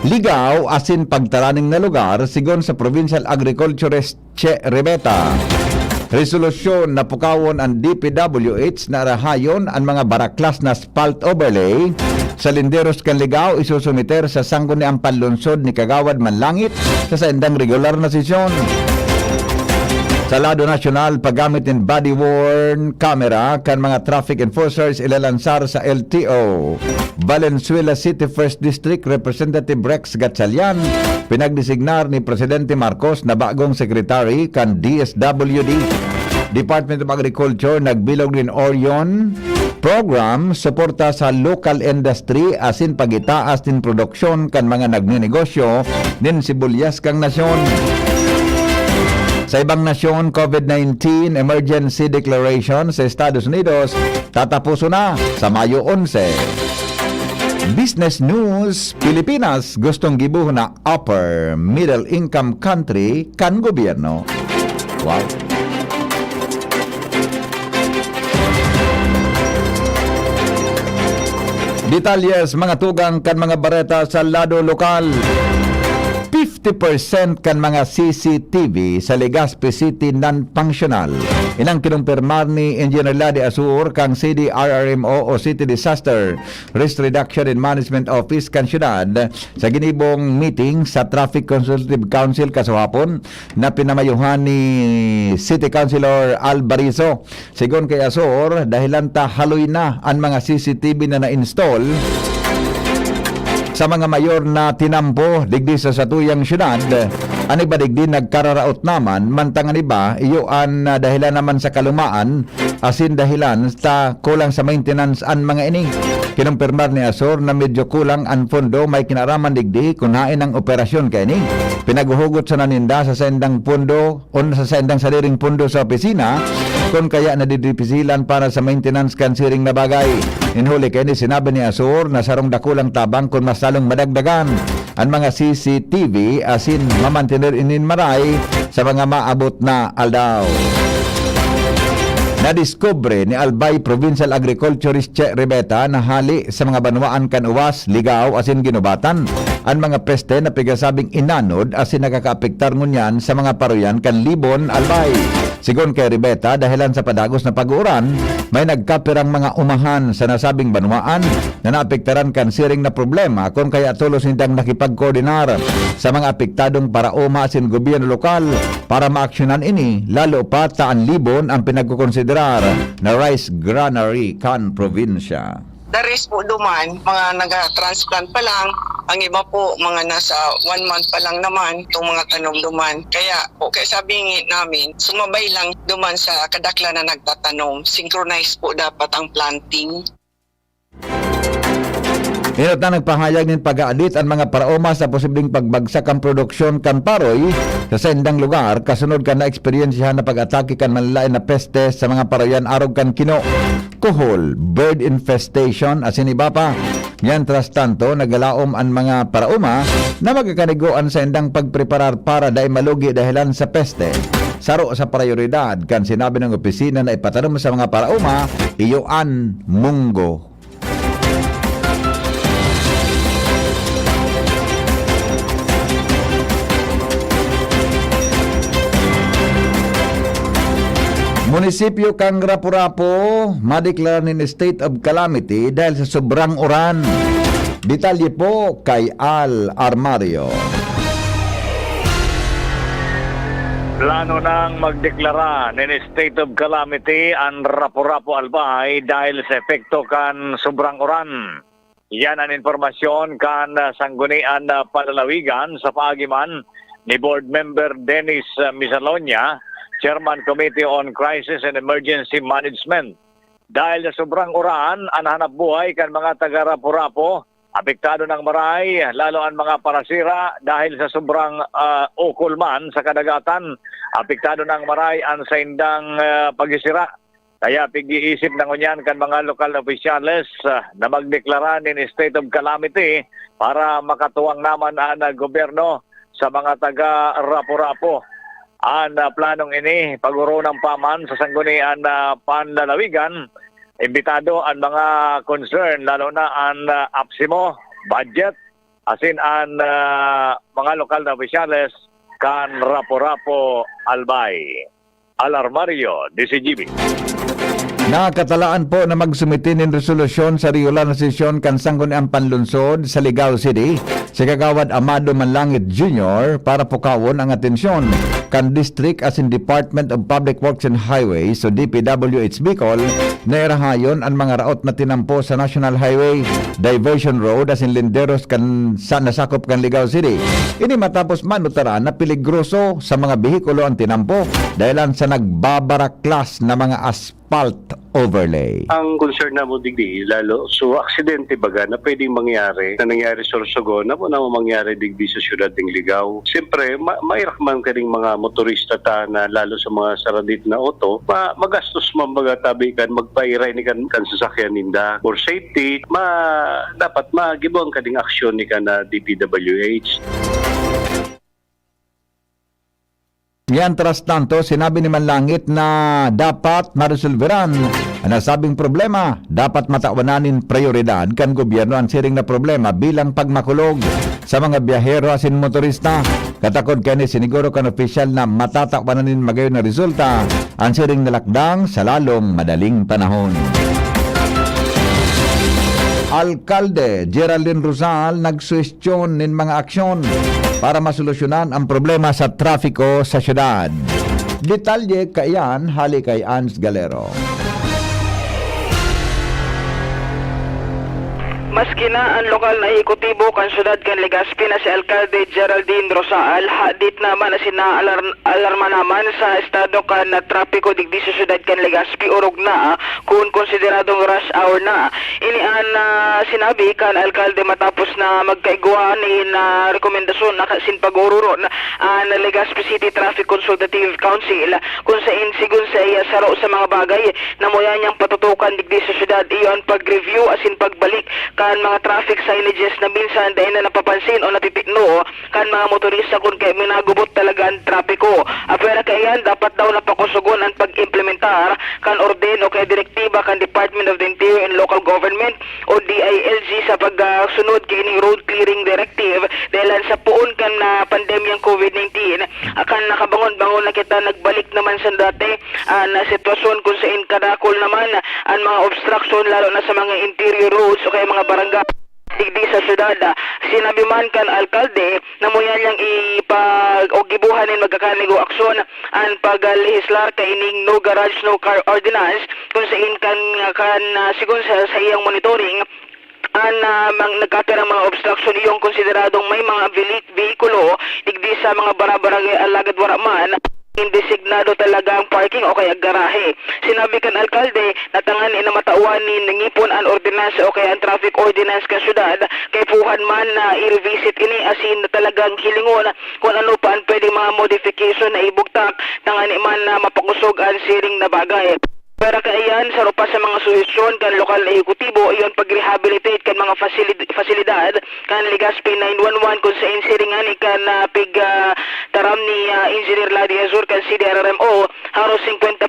Ligaw asin pagtaraning na lugar sigon sa Provincial Agriculturist Che Ribeta. Resolusyon na pukawon ang DPWH na rahayon ang mga baraklas na spalt overlay sa linderos kan Ligaw isusumiter sa sangguniang panlunsod ni Kagawad Manlangit sa saindang regular na sesyon. Sa lado nasyonal, paggamit ng body-worn camera kan mga traffic enforcers ilalansar sa LTO. Valenzuela City 1st District Representative Rex Gatchalian pinagdesignar ni Presidente Marcos na bagong secretary kan DSWD. Department of Agriculture nagbilog din Orion program suporta sa local industry asin pagitaas din produksyon kan mga nagnenegosyo nin sibuyas kang nasyon. Sa ibang nasyon, COVID-19 emergency declaration sa Estados Unidos tatapuso na sa Mayo 11. Business News, Pilipinas gustong gibuhon na upper middle income country kan gobyerno. Wow. Detalyes mga tugang kan mga bareta sa lado lokal. 50% kan mga CCTV sa Legazpi City non-functional. Inang kinumpirmar ni Engineer Ladi Asur kang CDRRMO o City Disaster Risk Reduction and Management Office kan syudad sa ginibong meeting sa Traffic Consultative Council kasahapon na pinamayuhan ni City Councilor Albarizo. Sigon kay Asur, dahilan ta haloy na ang mga CCTV na na-install sa mga mayor na tinampo digdi sa satuyang syudad. Ani ba digdi nagkararaot naman mantangan iba iyoan dahilan naman sa kalumaan asin dahilan sa kulang sa maintenance an mga ini. Kinumpirmar ni Asor na medyo kulang ang pondo may kinaraman digdi kunain ang operasyon kay ini. Pinaguhugot sa naninda sa sendang pondo o sa sendang sariling pondo sa opisina kung kaya nadidipisilan para sa maintenance kan siring na bagay. Inhuli kay ni sinabi ni Asor na sarong dakulang tabang kung mas lalong madagdagan ang mga CCTV asin mamantener inin maray sa mga maabot na aldaw. Nadiskubre ni Albay Provincial Agriculturist Che Ribeta na hali sa mga banwaan kan uwas, Ligaw asin ginubatan ang mga peste na pigasabing inanod asin nakakaapektar ngunyan sa mga paruyan kan Libon, Albay. Sigon kay Ribeta, dahilan sa padagos na pag-uuran, may nagkapirang mga umahan sa nasabing banwaan na naapektaran kan siring na problema kung kaya tulos nindang nakipagkoordinar sa mga apektadong paraoma asin gobyerno lokal para maaksyonan ini, lalo pa taan Libon ang pinagkukonsiderar na rice granary kan probinsya.
The rest po duman, mga nag-transplant pa lang, ang iba po mga nasa 1 month pa lang naman itong mga tanom duman. Kaya po, kaya sabi namin, sumabay lang duman sa kadakla na nagtatanom. Synchronize po dapat ang planting.
Inot na nagpahayag ng pag-aadit ang mga paraoma sa posibleng pagbagsak ang produksyon kan paroy sa sendang lugar kasunod kan na eksperyensyahan na pag-atake kan malalain na peste sa mga paroyan arog kan kino, kuhol, bird infestation asin iba pa. Mientras tanto, nagalaom ang mga paraoma na magkakaniguan sa endang pagpreparar para dahil malugi dahilan sa peste. Saro sa prioridad kan sinabi ng opisina na ipatanom sa mga paraoma, iyoan munggo. Munisipyo kang Rapu-Rapu madeklara nin state of calamity dahil sa sobrang uran. Detalye po kay Al Armario.
Plano nang magdeklara ng state of calamity ang Rapu-Rapu Albay dahil sa epekto kan sobrang uran. Yan ang informasyon kan sanggunian na palalawigan sa Paagiman ni Board Member Dennis Misalonia, Chairman Committee on Crisis and Emergency Management. Dahil sa sobrang uran, ang hanap buhay kan mga taga Rapu-Rapu, apektado ng maray, lalo ang mga parasira dahil sa sobrang ukulman sa kadagatan, apektado ng maray ang sa indang pagisira. Kaya pag-iisip ng unyan kan mga lokal officials na magdeklara ng state of calamity para makatuwang naman ang gobyerno sa mga taga Rapu-Rapu. Ang planong ini, paguro ng paman sa sanggunian na panlalawigan, imbitado ang mga concern, lalo na ang APSIMO, budget, asin ang mga lokal na opisyales kan Rapu-Rapu Albay. Alarmario, DCGB.
Nakatalaan po na magsumiti ng resolusyon sa regular na sesyon kan sangguniang panlunsod sa Ligao City si Kagawad Amado Manlangit Jr. para pukawon ang atensyon kan District as in Department of Public Works and Highways o DPWH Bicol na irahayon ang mga raot na tinampo sa National Highway Diversion Road as in Linderos kan sa nasakop kan Ligao City. Ini matapos manutaran na peligroso sa mga behikulo ang tinampo dahilan sa nagbabaraklas na mga asphalt overlay.
Ang concern na mo digdi, lalo, so aksidente baga na pwedeng mangyari, na nangyari sa Sorsogon, na mangyari digdi sa syudad ng Ligao. Siyempre, mairakman ka ring mga motorista ta na lalo sa mga saradit na auto, magastos mambaga tabi kan, magpairay ni kan sasakyan ninda. For safety, dapat magibon ka ding aksyon ni kan na DPWH.
Yan tras tanto, sinabi ni Manlangit na dapat maresolveran ang nasabing problema. Dapat matawananin prioridad kan gobyerno ang siring na problema bilang pagmakulog sa mga biyahero asin motorista. Katakod kani siniguro kan opisyal na matatawanan magayon na resulta ang siring na lakdang sa lalong madaling panahon. Alkalde Geraldine Rosal nagsuwestyon ng mga aksyon para masolusyonan ang problema sa trafiko sa syudad. Detalye kayan, hali kay Ans Galero.
Maski na ang lokal na ikutibo kan syudad kan Legazpi na si Alcalde Geraldine Rosal, hadit naman na sinaalarma naman sa estado kan na trapiko digdi sa syudad kan Legazpi urog na kung konsideradong rush hour na. Inian sinabi kan Alcalde matapos na magkaigwa ni na rekomendasyon na sin pag-ururo na Legazpi City Traffic Consultative Council kung sa insigun sa iya saro sa mga bagay na moya niyang patutukan digdi sa syudad iyon pag-review asin pagbalik kan mga traffic signages na minsan dahil na napapansin o natitino kan mga motorista kung kaya minagubot talaga ang trapiko. Apera kayan dapat daw napakusugon ang pag-implementar kan orden o kaya direktiba kan Department of the Interior and Local Government o DILG sa pagsunod kini road clearing directive dahil sa puon kan na pandemyang COVID-19 akan nakabangon-bangon na kita nagbalik naman sa dati na sitwasyon kung saan kadakol naman ang mga obstruction lalo na sa mga interior roads o kaya mga barangay digdi sa syudad. Sinabi man kan alkalde na muyan niyang gibuhanin magkakanigo aksyon ang paglehislar kaining no garage no car ordinance kung saan kan sigun sa iyang monitoring nagkatira mga obstruction iyong konsideradong may mga vehikulo digdi sa mga barabarangay alagad waraman indesignado talaga ang parking o kaya garahe. Sinabi kan alkalde na tangan inamatauan ni ngipon ang ordinance o kaya ang traffic ordinance ka syudad kay puhan man na i-revisit ini asin na talagang hilingon kung ano pa ang pwedeng mga modification na ibugtak tangan man na mapakusog ang siring na bagay. Pero kaayan, sa rupa sa mga suhesyon kan lokal na ekutibo, iyon pag-rehabilitate kan mga fasilidad kan Legazpi 911 kung sa insiringan kan taram ni Engineer Ladi Azur kan CDRRMO, haros 50%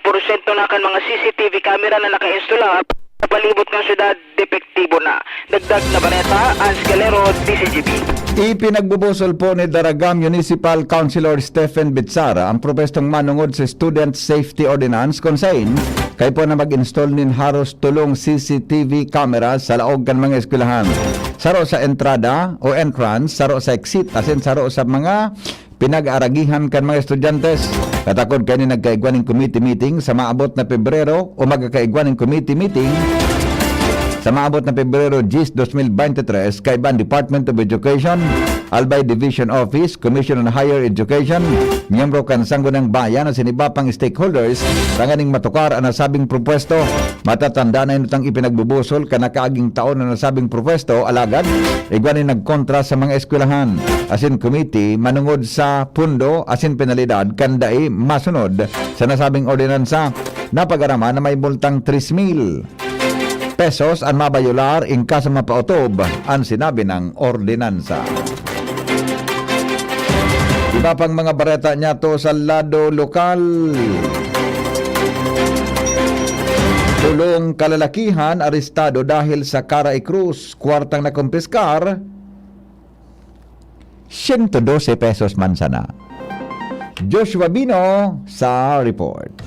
na kan mga CCTV camera na naka-install sa palibot ng syudad, depektibo na. Dagdag na baleta, Ans Galero, DCGB.
Ipinagbubusol po ni Daragam Municipal Councilor Stephen Bitsara ang propestong manungod sa Student Safety Ordinance kung saan kay po na mag-install nin haros tulong CCTV camera sa laog kan mga eskwelahan. Saro sa entrada o entrance, saro sa exit, asin saro sa mga pinag-aragihan kan mga estudyantes. Katakod kani nagkaigwan ng committee meeting sa maabot na Pebrero o magkakaigwan ng committee meeting sa maabot na Pebrero 10, 2023 kay Ban Department of Education, Albay Division Office, Commission on Higher Education, miyembro kan Sangguniang Bayan na sinibapang stakeholders tanganing matukar ang nasabing propwesto. Matatanda na inutang ipinagbubusol kanakaaging taon na nasabing propwesto alagad igwanin nagkontra sa mga eskwelahan. Asin committee manungod sa pundo asin penalidad kanday masunod sa nasabing ordinansa. Napag-araman na may multang 3,000 pesos ang mabayular in kaso mapautob ang sinabi ng ordinansa. Iba pang mga bareta niya to sa lado lokal. Tulong kalalakihan arestado dahil sa Caray Cruz, kwartang nakumpiskar 112 pesos mansana. Joshua Bino sa report.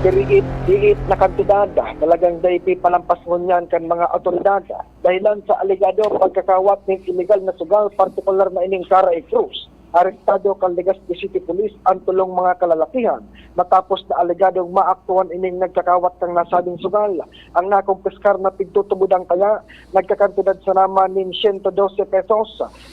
Diit na kantidad talagang daypi palampas ngunyan kan mga otoridad dahilan sa alegado pagkakawat ng illegal na sugal partikular na ining Caray Cruz. Arestado kan Legazpi City Police ang tulong mga kalalakihan matapos na alegadong maaktuhan ining nagkakawat kang nasabing sugal. Ang nakumpiskar na pigtutubudang kaya nagkakantidad sa naman ng 112 pesos.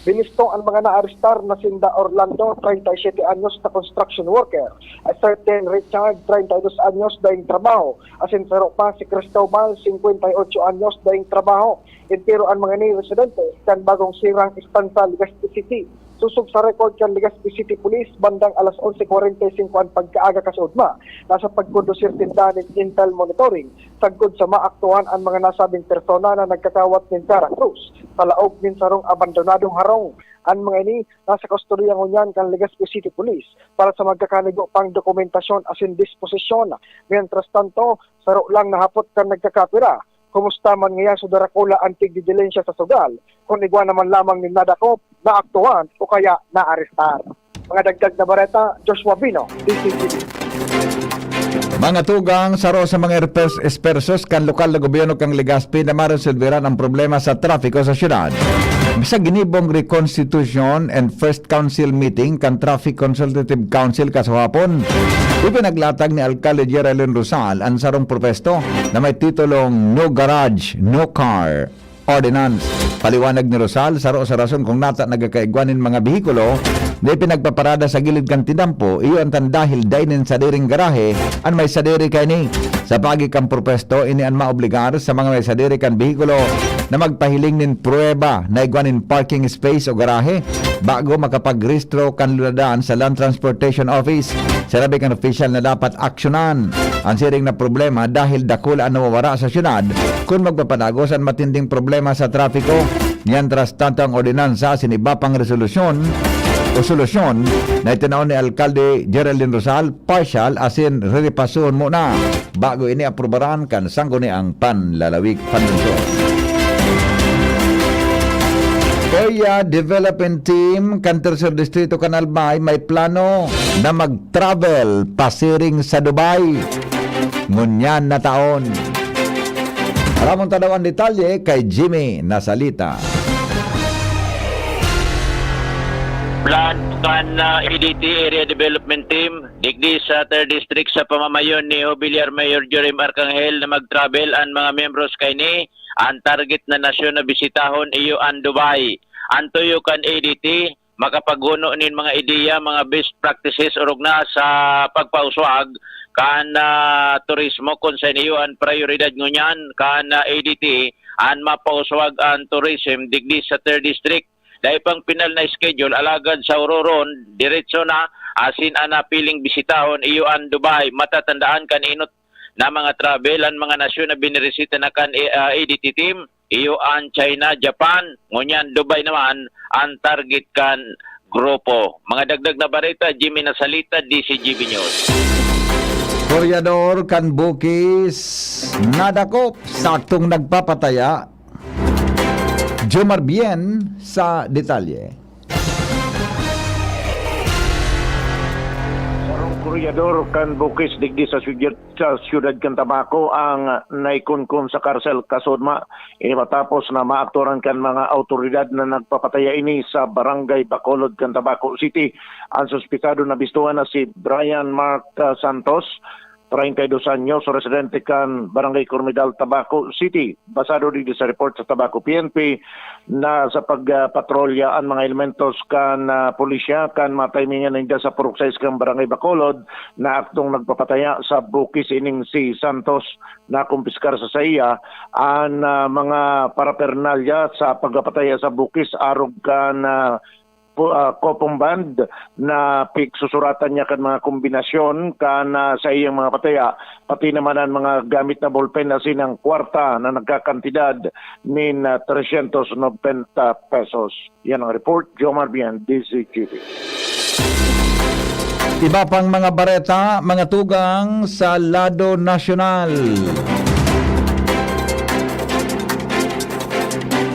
Binisto ang mga naarestar na sinda Orlando, 37 anyos na construction worker. A certain Richard, 32 anyos daing trabaho. Asin pero pa si Cristobal, 58 anyos daing trabaho. Pero ang mga ni residente kan bagong sirang istansa Legazpi City. Susog sa record kan Legazpi City Police bandang alas 11:45 ang pagkaaga kasudma. Nasa pagkondusir tindahan ng Intel Monitoring, sagod sa maaktuhan ang mga nasabing persona na nagkakawat ng Caray Cruz. Palaog min sarong abandonadong harong. Ang mga ini nasa kustodiya ngunyan kan Legazpi City Police para sa magkakanigo pang dokumentasyon asin disposisyon. Mientras tanto, saro lang nahapot kan nagkakapira. Kumusta man ngayon sa Darakula ang tigdidilensya sa sugal, kung igwa naman lamang ni nadakop, naaktuhan o kaya naarestar. Mga dagdag na bareta, Joshua Bino, DCTV.
Mga tugang saro sa mga espersos kan lokal na gobyerno kang Legazpi na maresolveran ang problema sa trafiko sa syudad. Sa ginibong Reconstitution and First Council Meeting kan Traffic Consultative Council kasahapon, ipinaglatag ni Alcalde Geraldine Rosal ang sarong protesto na may titulong No Garage, No Car Ordinance. Paliwanag ni Rosal, saro sa rason kung nata nagkakaigwanin mga behikulo na pinagpaparada sa gilid kan tinampo, iyo ang dahil dainin sa diring garahe ang may sadiri kay ni. Sa pagi kang protesto, ini ang maobligar sa mga may sadiri kan behikulo na magpahiling nin prueba na igwanin parking space o garahe bago makapagrehistro kan lunadan sa Land Transportation Office. Sinabi kan official na dapat aksyonan ang siring na problema dahil dakula ang nawawara sa syudad kung magpapanagos ang matinding problema sa trafiko. Mientras tanto ang ordinansa siniba pang solusyon na itinaon ni Alcalde Geraldine Rosal partial asin re-repasoon muna bago ini aprobaran kan sangguniang panlalawig panlunsod. Korea Development Team kan Tercer Distrito kan Albay may plano na mag-travel pasiring sa Dubai ngunyan na taon. Aramon tadaw ang detalye kay Jimmy Nasalita.
Plan kan EDT Area Development Team digdi sa 3rd District sa pamamayon ni Hobiliar Mayor Jorim Arcangel na mag-travel ang mga membros kay ni ang target na nasyon na bisitahon iyo ang Dubai. Antuyo kan EDT makapaghuno nin mga ideya, mga best practices urog na sa pagpauswag kan turismo kung sa iyo ang prioridad ngunyan kan EDT ang mapauswag ang tourism digdi sa 3rd District. Dahil pang pinal na schedule, alagad sa Ororon, diretso na, asin ana piling bisitahon, iyo ang Dubai. Matatandaan kan inot na mga travel, ang mga nasyon na biniresita na kan EDT team, iyo ang China, Japan, ngunyan Dubai naman, ang target kan grupo. Mga dagdag na barita, Jimmy Nasalita, DCGB News.
Koreador kan Bukis, nadakop, saktong nagpapataya, Jomar Bien sa detalye.
Sarong kuryador kan Bukis digdi sa siyudad kan Tabaco ang naikunkun sa karsel kasudma. Ini matapos na maaktoran kan mga autoridad na nagpapataya ini sa barangay Bacolod kan Tabaco City. Ang suspitado na bistuhan na si Brian Mark Santos 32 anyos, residente kan Barangay Cormidal, Tabaco City. Basado din sa report sa Tabaco PNP na sa pagpatrolya ang mga elementos kan pulisya kan matimingan ninda sa Purok 6 kan Barangay Bacolod na aktong nagpapataya sa bukis ining si Santos na kumpiskar sa saya ang mga parapernalya sa pagpapataya sa bukis arog kan kopong band na susuratan niya kan mga kombinasyon kan sa iyang mga pataya, pati naman ang mga gamit na ballpen na sinang kwarta na nagkakantidad min 390 pesos. Yan ang report, Jomar Bian, DCGB.
Iba pang mga bareta, mga tugang sa lado nasyonal.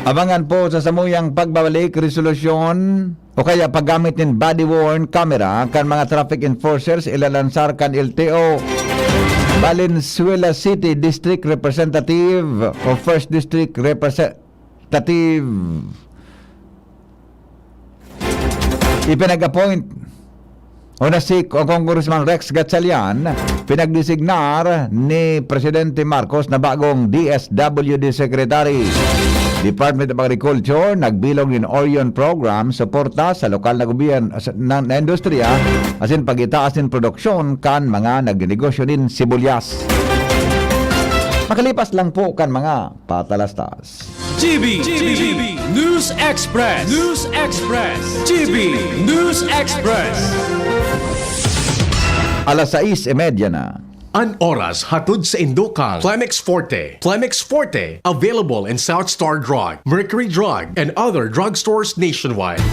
Abangan po sa samuyang pagbabalik, resolusyon o kaya paggamit ng body-worn camera kan mga traffic enforcers ilalansar kan LTO. Valenzuela City District Representative o First District Representative ipinag-appoint o nasik o Congressman Rex Gatchalian, pinagdesignar ni Presidente Marcos na bagong DSWD Secretary. Department of Agriculture nagbilog ng Orion Program suporta sa lokal na gobyerno na industriya asin pagitaas ng produksyon kan mga nagnegosyo din sibuyas. Makalipas lang po kan mga patalastas.
GB News Express. GB News Express.
Alas 6:30 na.
An oras hatod sa Indocang Plemex Forte. Plemex Forte, available in South Star Drug, Mercury Drug, and other drugstores nationwide.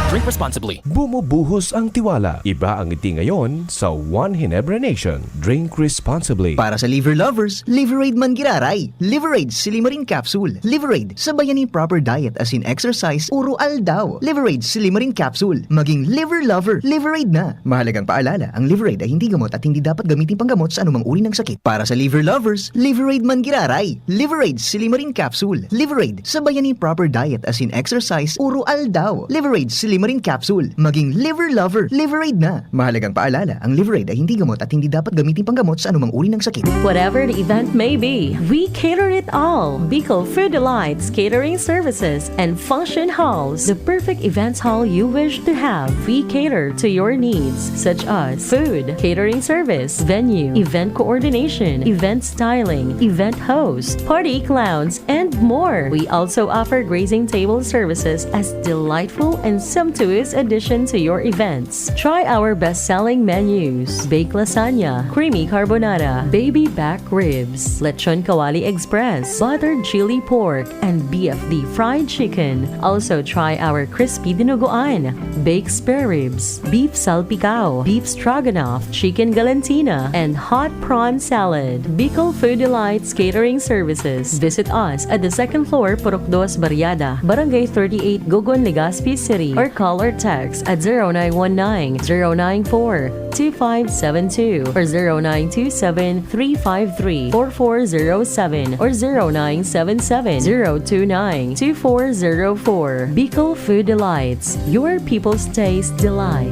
Drink responsibly.
Bumubuhos ang tiwala. Iba ang ngiti ngayon sa One Ginebra Nation. Drink responsibly.
Para sa liver lovers, Liverade man giraray. Liverade Silimarin Capsule. Liverade, sabayan ni proper diet as in exercise, uro aldaw. Liverade Silimarin Capsule. Maging liver lover, Liverade na. Mahalagang paalala, ang Liverade ay hindi gamot at hindi dapat gamitin panggamot sa anumang uri ng sakit. Para sa liver lovers, Liverade man giraray. Liverade Silimarin Capsule. Liverade, sabayan ni proper diet as in exercise, uro aldaw. Liverade Silimarin Capsule. Maging liver lover, Liverade na. Mahalagang paalala, ang Liverade ay hindi gamot at hindi dapat gamitin panggamot sa anumang uri ng sakit.
Whatever the event may be, we cater it all. Bicol Food Delights Catering Services and Function Halls, the perfect events hall you wish to have. We cater to your needs such as food, catering service, venue, event coordination, event styling, event host, party clowns, and more. We also offer grazing table services as delightful and sumptuous addition to your events. Try our best-selling menus: baked lasagna, creamy carbonara, baby back ribs, lechon kawali express, buttered chili pork, and BFD fried chicken. Also try our crispy dinuguan, baked spare ribs, beef salpicao, beef stroganoff, chicken galantina, and hot prawn salad. Bicol Food Delights Catering Services. Visit us at the second floor, Purok 2, Barriada, Barangay 38, Gogon, Legazpi City, or call or text at 0919-094-2572 or 0927-353-4407 or 0977-029-2404. Bicol Food Delights, your people's taste delight.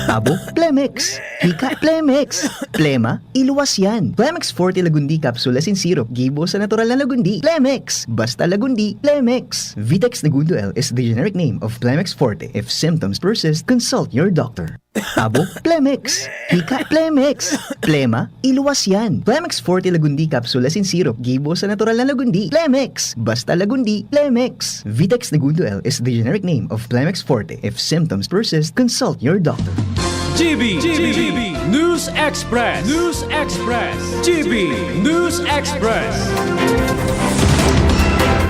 Abo, Plemex. Hika, Plemex. Plema, iluwas yan. Plemex Forte Lagundi Capsule Asin Syrup. Gibo sa natural na Lagundi. Plemex. Basta Lagundi. Plemex. Vitex Nagundo L is the generic name of Plemex Forte. If symptoms persist, consult your doctor. Abo, Plemex. Hika, Plemex. Plema, iluwas yan. Plemex Forte Lagundi Capsule Asin Syrup. Gibo sa natural na Lagundi. Plemex. Basta Lagundi. Plemex. Vitex Nagundo L is the generic name of Plemex Forte. If symptoms persist, consult your doctor.
GB News Express. GB News Express.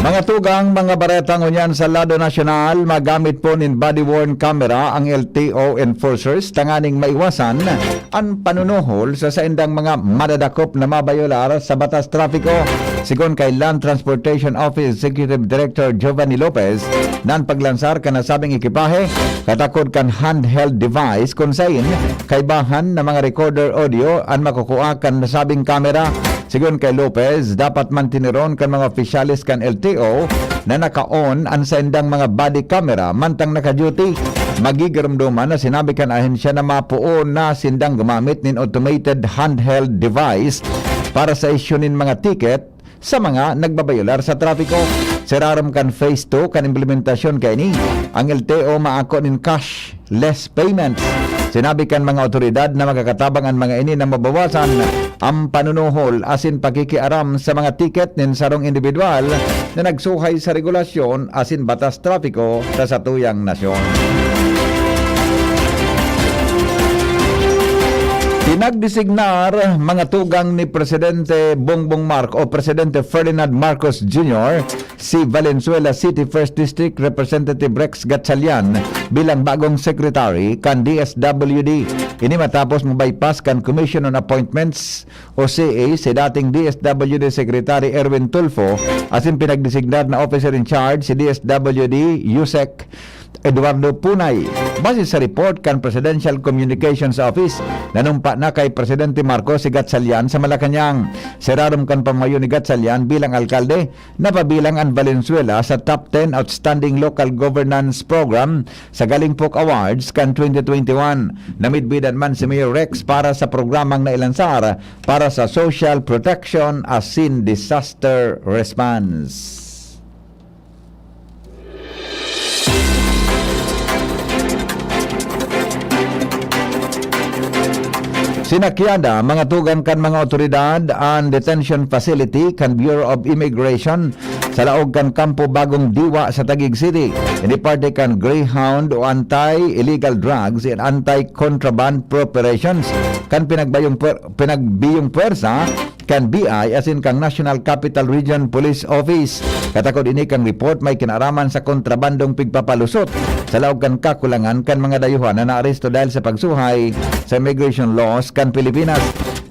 Mga tugang, mga bareta ngunyan sa Lado Nasyonal, magamit po nin body-worn camera ang LTO enforcers tanganing maiwasan ang panunuhol sa saindang mga madadakop na mabayolar sa batas trapiko. Sigon kay Land Transportation Office Executive Director Giovanni Lopez, nan paglansar ka nasabing ekipahe, katakod kan handheld device kung sain kay bahan na mga recorder audio ang makukuha kan nasabing camera. Sigon kay Lopez, dapat mantiniron kan mga opisyalis kan LTO na naka-on ang sendang mga body camera mantang naka-duty. Magigiramduman na sinabi kan ahensya na mapuon na sindang gumamit nin automated handheld device para sa isyonin mga ticket sa mga nagbabayular sa trapiko. Siraram kan phase 2 kan implementasyon kay ni ang LTO maako nin cashless payments. Sinabi kan mga otoridad na magkakatabang ang mga ini na mabawasan ang panunuhol asin pakikiaram sa mga tiket nin sarong individual na nagsuhay sa regulasyon asin batas trapiko sa satuyang nasyon. Pinagdesignar mga tugang ni Presidente Bongbong Marcos o Presidente Ferdinand Marcos Jr. si Valenzuela City 1st District Representative Rex Gatchalian bilang bagong secretary kan DSWD. Ini matapos mabypass kan Commission on Appointments o CA si dating DSWD Secretary Erwin Tulfo asin pinagdesignar na officer in charge si DSWD Yusek Eduardo Punay. Base sa report kan Presidential Communications Office, nanumpa na kay Presidente Marcos si Gatchalian sa Malacanang. Serarum kan pamayo ni Gatchalian bilang alkalde, napabilang ang Valenzuela sa Top 10 Outstanding Local Governance Program sa Galingpok Awards kan 2021. Namidbidan man si Mayor Rex para sa programang nailansar para sa social protection asin disaster response. Sinakyada mga tugan kan mga otoridad ang detention facility kan Bureau of Immigration sa laog kan Kampo Bagong Diwa sa Taguig City. Ini parte kan Greyhound o Anti-Illegal Drugs and Anti-Contraband Preparations kan pinagbiyong puwersa kan BI asin kang National Capital Region Police Office. Katakod ini kang report may kinaraman sa kontrabandong pigpapalusot sa laog kan kakulangan kan mga dayuhan na naaresto dahil sa pagsuhay sa immigration laws kan Pilipinas.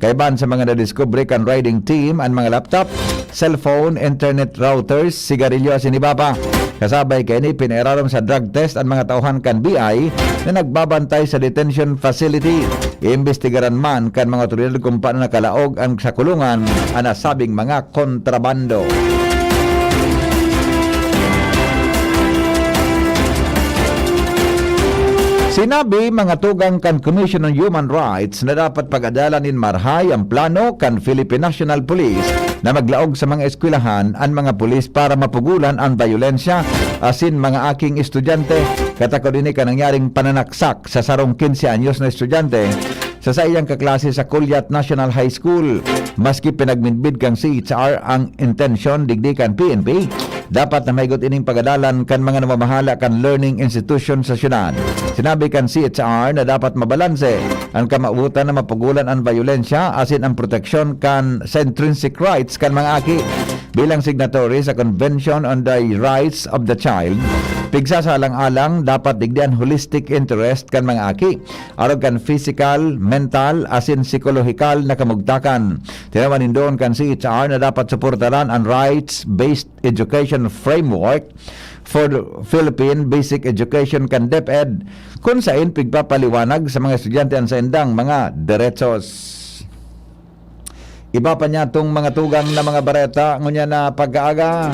Kaiban sa mga nadiskubre kan riding team ang mga laptop, cellphone, internet routers, sigarilyo asin iba pa. Kasabay kay ni pinerarom sa drug test ang mga tauhan kan BI na nagbabantay sa detention facility. Iimbestigaran man kan mga otoridad kung paano nakalaog ang sa kulungan ang nasabing mga kontrabando. Sinabi mga tugang kan Commission on Human Rights na dapat pag-adalan in marhay ang plano kan Philippine National Police na maglaog sa mga eskwelahan ang mga pulis para mapugulan ang bayolensya asin mga aking estudyante. Katakod ini ka nangyaring pananaksak sa sarong 15 anyos na estudyante sa iyang kaklase sa Culyat National High School. Maski pinagminbid kang CHR ang intensyon digdi kan PNP, dapat na maigot ining pagadalan kan mga namamahala kan learning institution sa syudad. Sinabi kan CHR na dapat mabalanse ang kamaubutan na mapugulan ang violensya asin ang proteksyon kan sa intrinsic rights kan mga aki. Bilang signatory sa Convention on the Rights of the Child, pigsasalang-alang dapat digdian holistic interest kan mga aki arog kan physical, mental asin psikolohikal na kamugtakan. Tinaman doon kan CHR na dapat suportaran ang rights-based education framework for Philippine Basic Education kan DepEd kung saan pigpapaliwanag sa mga estudyante ang saindang mga deretsos. Iba pa niya itong mga tugang na mga bareta ngunya na pag-aaga.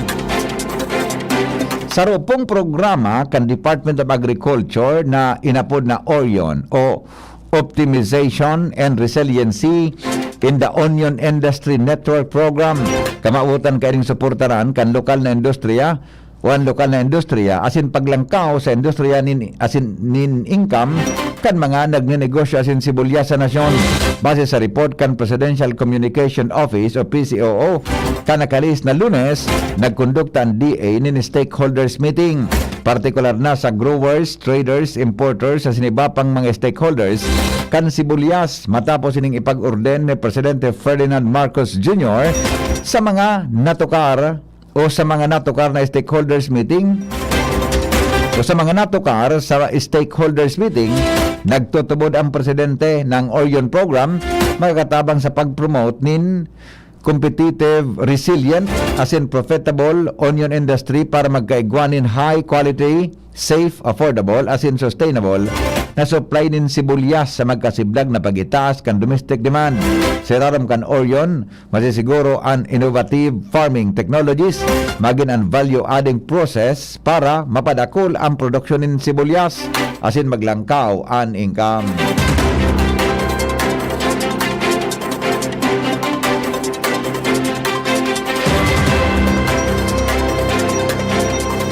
Sa rupong programa kan Department of Agriculture na inapod na ORION o Optimization and Resiliency in the Onion Industry Network Program, kamautan kaining suportaran kan lokal na industriya o ang lokal na industriya asin paglangkaw sa industriya nin income kan mga nagnenegosyo asin sibulya sa nasyon. Base sa report kan Presidential Communication Office o PCOO, kanakalis na Lunes nagkondukta ang DA ni stakeholders meeting, partikular na sa growers, traders, importers sa sinibapang mga stakeholders kan sibulyas matapos ining ipag-orden ni Presidente Ferdinand Marcos Jr. sa mga natukar o sa mga natukar na stakeholders meeting. O sa mga natukar sa stakeholders meeting, nagtutubod ang presidente ng Orion Program magkatabang sa pag-promote nin competitive, resilient, as in profitable onion industry para magkaigwanin high quality, safe, affordable, as in sustainable na supply nin sibulyas sa magkasiblag na pag-itaas kan domestic demand. Siraram kan Orion, masisiguro ang innovative farming technologies, magin ang value-adding process para mapadakol ang produksyon nin sibulyas, as in maglangkaw ang income.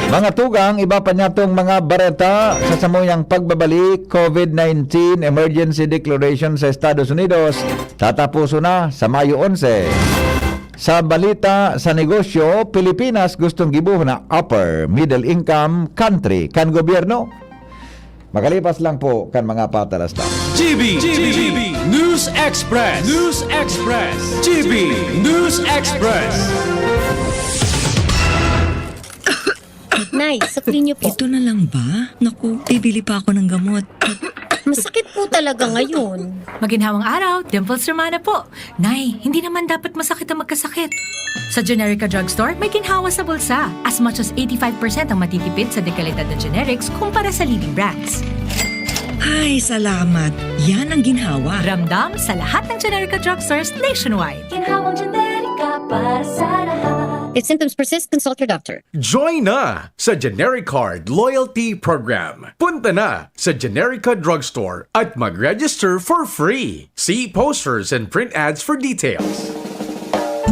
Mga tugang, iba pa niya itong mga bareta sa samuyang pagbabalik COVID-19 Emergency Declaration sa Estados Unidos. Tatapuso na sa Mayo 11. Sa balita sa negosyo, Pilipinas gustong gibuhon na upper middle income country kan gobyerno. Makalipas lang po kan mga patalas na.
GB News Express. GB News Express.
Nay, saklin niyo po.
Ito na lang ba? Naku, bibili pa ako ng gamot.
Masakit po talaga ngayon.
Maginhawang araw, Dimples Romana po. Nay, hindi naman dapat masakit ang magkasakit. Sa Generica Drugstore, may ginhawa sa bulsa. As much as 85% ang matitipid sa dekalidad na generics kumpara sa leading brands.
Ay, salamat. Yan ang ginhawa.
Ramdam sa lahat ng Generica Drugstores nationwide.
Ginhawang Generica para sa lahat. If symptoms persist, consult your doctor.
Join na sa Genericard Loyalty Program. Punta na sa Generica Drugstore at mag-register for free. See posters and print ads for details.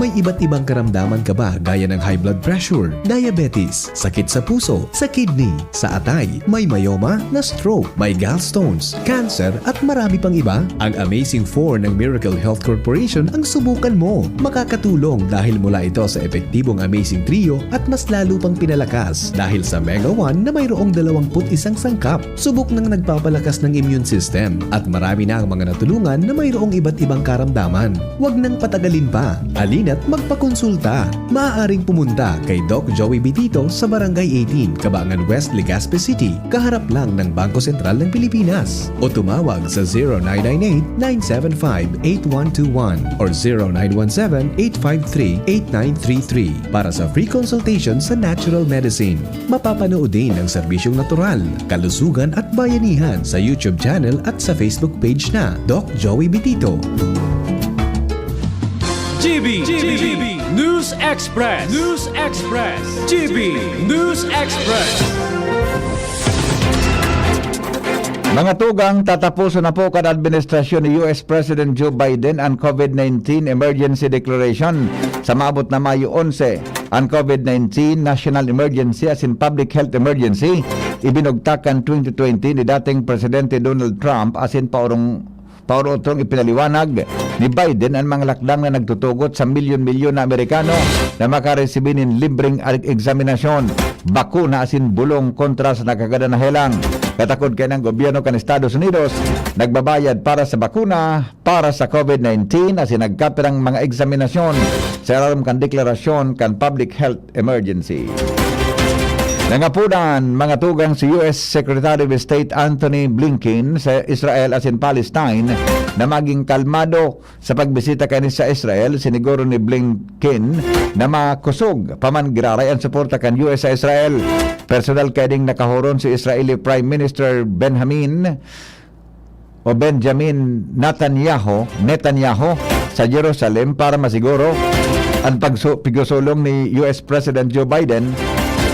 May iba't ibang karamdaman ka ba gaya ng high blood pressure, diabetes, sakit sa puso, sa kidney, sa atay, may myoma, na stroke, may gallstones, cancer at marami pang iba? Ang Amazing 4 ng Miracle Health Corporation ang subukan mo. Makakatulong dahil mula ito sa epektibong Amazing Trio at mas lalo pang pinalakas dahil sa Mega 1 na mayroong 21 sangkap. Subok ng nagpapalakas ng immune system at marami na ang mga natulungan na mayroong iba't ibang karamdaman. Huwag nang patagalin pa. At magpakonsulta. Maaaring pumunta kay Doc Joey Bitito sa Barangay 18, Cabangan West, Legazpi City, kaharap lang ng Bangko Sentral ng Pilipinas. O tumawag sa 0998-975-8121 or 0917-853-8933 para sa free consultation sa natural medicine. Mapapanood din ang serbisyong natural, kalusugan at bayanihan sa YouTube channel at sa Facebook page na Doc Joey Bitito.
GB News Express. GB News Express.
Mga tugang, tatapuso na po kada administrasyon ni US President Joe Biden ang COVID-19 Emergency Declaration sa maabot na Mayo 11. Ang COVID-19 National Emergency as in Public Health Emergency ibinugtakan 2020 ni dating Presidente Donald Trump as in paurotong ipinaliwanag ni Biden ang mga lakdang na nagtutugot sa milyon-milyon na Amerikano na makaresibinin libreng eksaminasyon, bakuna asin bulong kontra sa nakaganahelang. Katakod kay ng gobyerno kan Estados Unidos, nagbabayad para sa bakuna para sa COVID-19 asin nagkapirang mga eksaminasyon sa aram kan deklarasyon kan Public Health Emergency. Nangapunan mga tugang si US Secretary of State Anthony Blinken sa Israel as in Palestine na maging kalmado sa pagbisita kani sa Israel. Siniguro ni Blinken na makusog paman giraray ang suporta kan US sa Israel. Personal kading nakahuron si Israeli Prime Minister Benjamin Netanyahu sa Jerusalem para masiguro ang pigsulong ni US President Joe Biden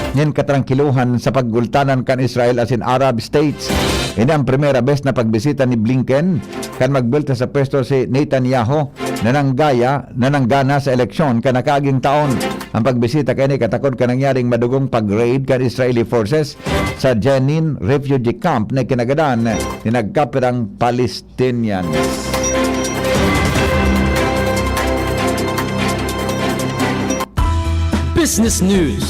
ngayon katrangkiluhan sa paggultanan kan Israel as in Arab States. Ini ang primera bes na pagbisita ni Blinken kan magbelta sa pwesto si Netanyahu na nanggana sa eleksyon kan nakaging taon. Ang pagbisita kay ni katakod kan nangyaring madugong pag-raid kan Israeli forces sa Jenin refugee camp na kinagadan ni nagkapirang Palestinians.
Business News.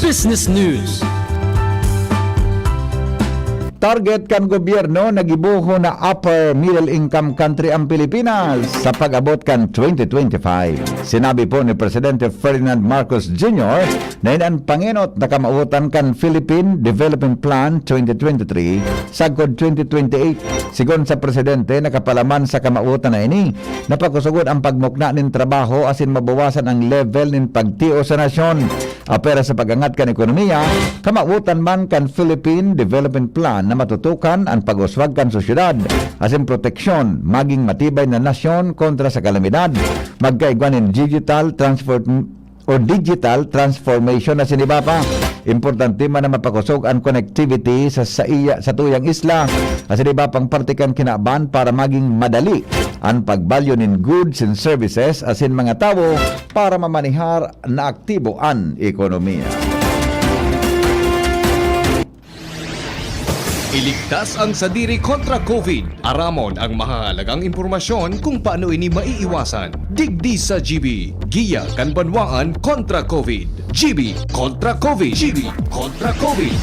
Target kan gobyerno nagibuho na upper middle income country ang Pilipinas sa pag-abot kan 2025. Sinabi po ni Presidente Ferdinand Marcos Jr. na inan panginot na kamautan kan Philippine Development Plan 2023 sagod 2028. Sigon sa Presidente, nakapalaman sa kamautan na ini, napakusugod ang pagmukna nin trabaho asin mabawasan ang level nin pagtio sa nasyon. Apera sa pagangat kan ekonomiya, kamautan man kan Philippine Development Plan na matutukan ang pag-uswag kan sosyedad asin proteksyon maging matibay na nasyon kontra sa kalamidad. Magkaigwan in digital transformation na sinibapa. Importante man na mapakusog ang connectivity sa tuyang isla kasi diba pang partikan kinaban para maging madali ang pagbalyo nin goods and services asin mga tao para mamanihar na aktibo ang ekonomiya.
Iligtas ang sadiri kontra COVID. Aramon ang mahalagang impormasyon kung paano ini maiiwasan. Digdi sa GB. Giya kan banwaan kontra COVID. GB kontra COVID. GB kontra COVID.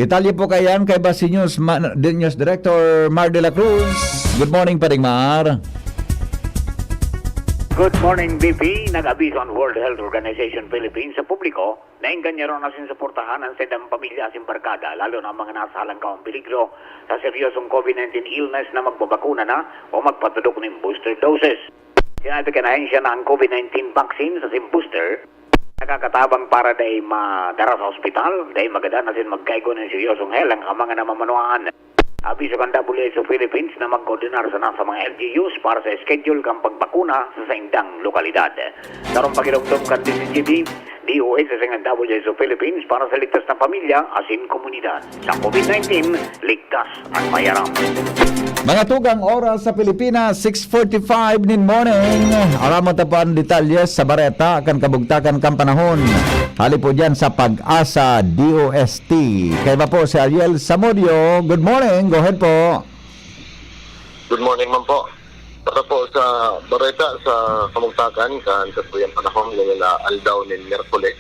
Detalye po kayan kay Basi News, News Director Mar de la Cruz. Good morning, Paring Mar.
Good morning, BP. Nag-abiso ang World Health Organization Philippines sa publiko na ingganyaron na sinusuportahan ang sedang pamilya asin barkada, lalo na ang mga nasa halangkawang peligro sa seryosong COVID-19 illness na magbabakuna na o magpatudok ng booster doses. Sinabi ka na siya na ang COVID-19 vaccine sa booster nakakatabang para dahil madara sa ospital, dahil maganda na sin magkaigo ng seryosong helang ang mga namamanuan. Abiso kan WHO Philippines na mag-koordinar sa nasa mga LGUs para sa schedule kang pagbakuna sa saindang lokalidad. Darong pagirumdum kan DCGB, DOH sa WHO Philippines para sa ligtas na pamilya asin komunidad. Sa COVID-19, ligtas at mayaram.
Mga tugang oras sa Pilipinas, 6:45 nin morning. Aramon tapuan detalyes sa Bareta akan kabugtakan kang panahon. Hali po dyan sa Pag-asa DOST. Kaya ba po si Ariel Samudio. Good morning. Go ahead po.
Good morning man po. Para po sa Bareta sa kamugtakan kan sa tuyang panahon ngayon na aldaw ni Miyerkules.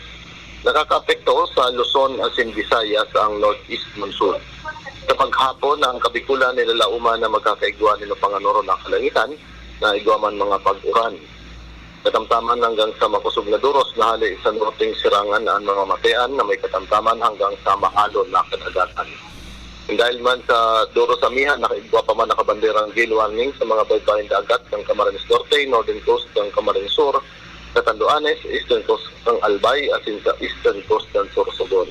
Nakaka-apekto sa Luzon asin Visayas ang northeast monsoon. Sa paghapon ang kabikulan nilalauman na magkakaigwa nila panganoro ng kalangitan na igwaman mga pag-uran. Katamtaman hanggang sa makusog na duros na hali sa norteng sirangan ang mga matean na may katamtaman hanggang sa maalon na kadagatan. Dahil man sa duros amihan, nakaigwa pa man nakabanderang gale warning sa mga baybayin dagat ng Camarines Norte, Northern Coast ng Camarines Sur, Catanduanes, Eastern Coast ng Albay, asin sa Eastern Coast ng Sorsogon.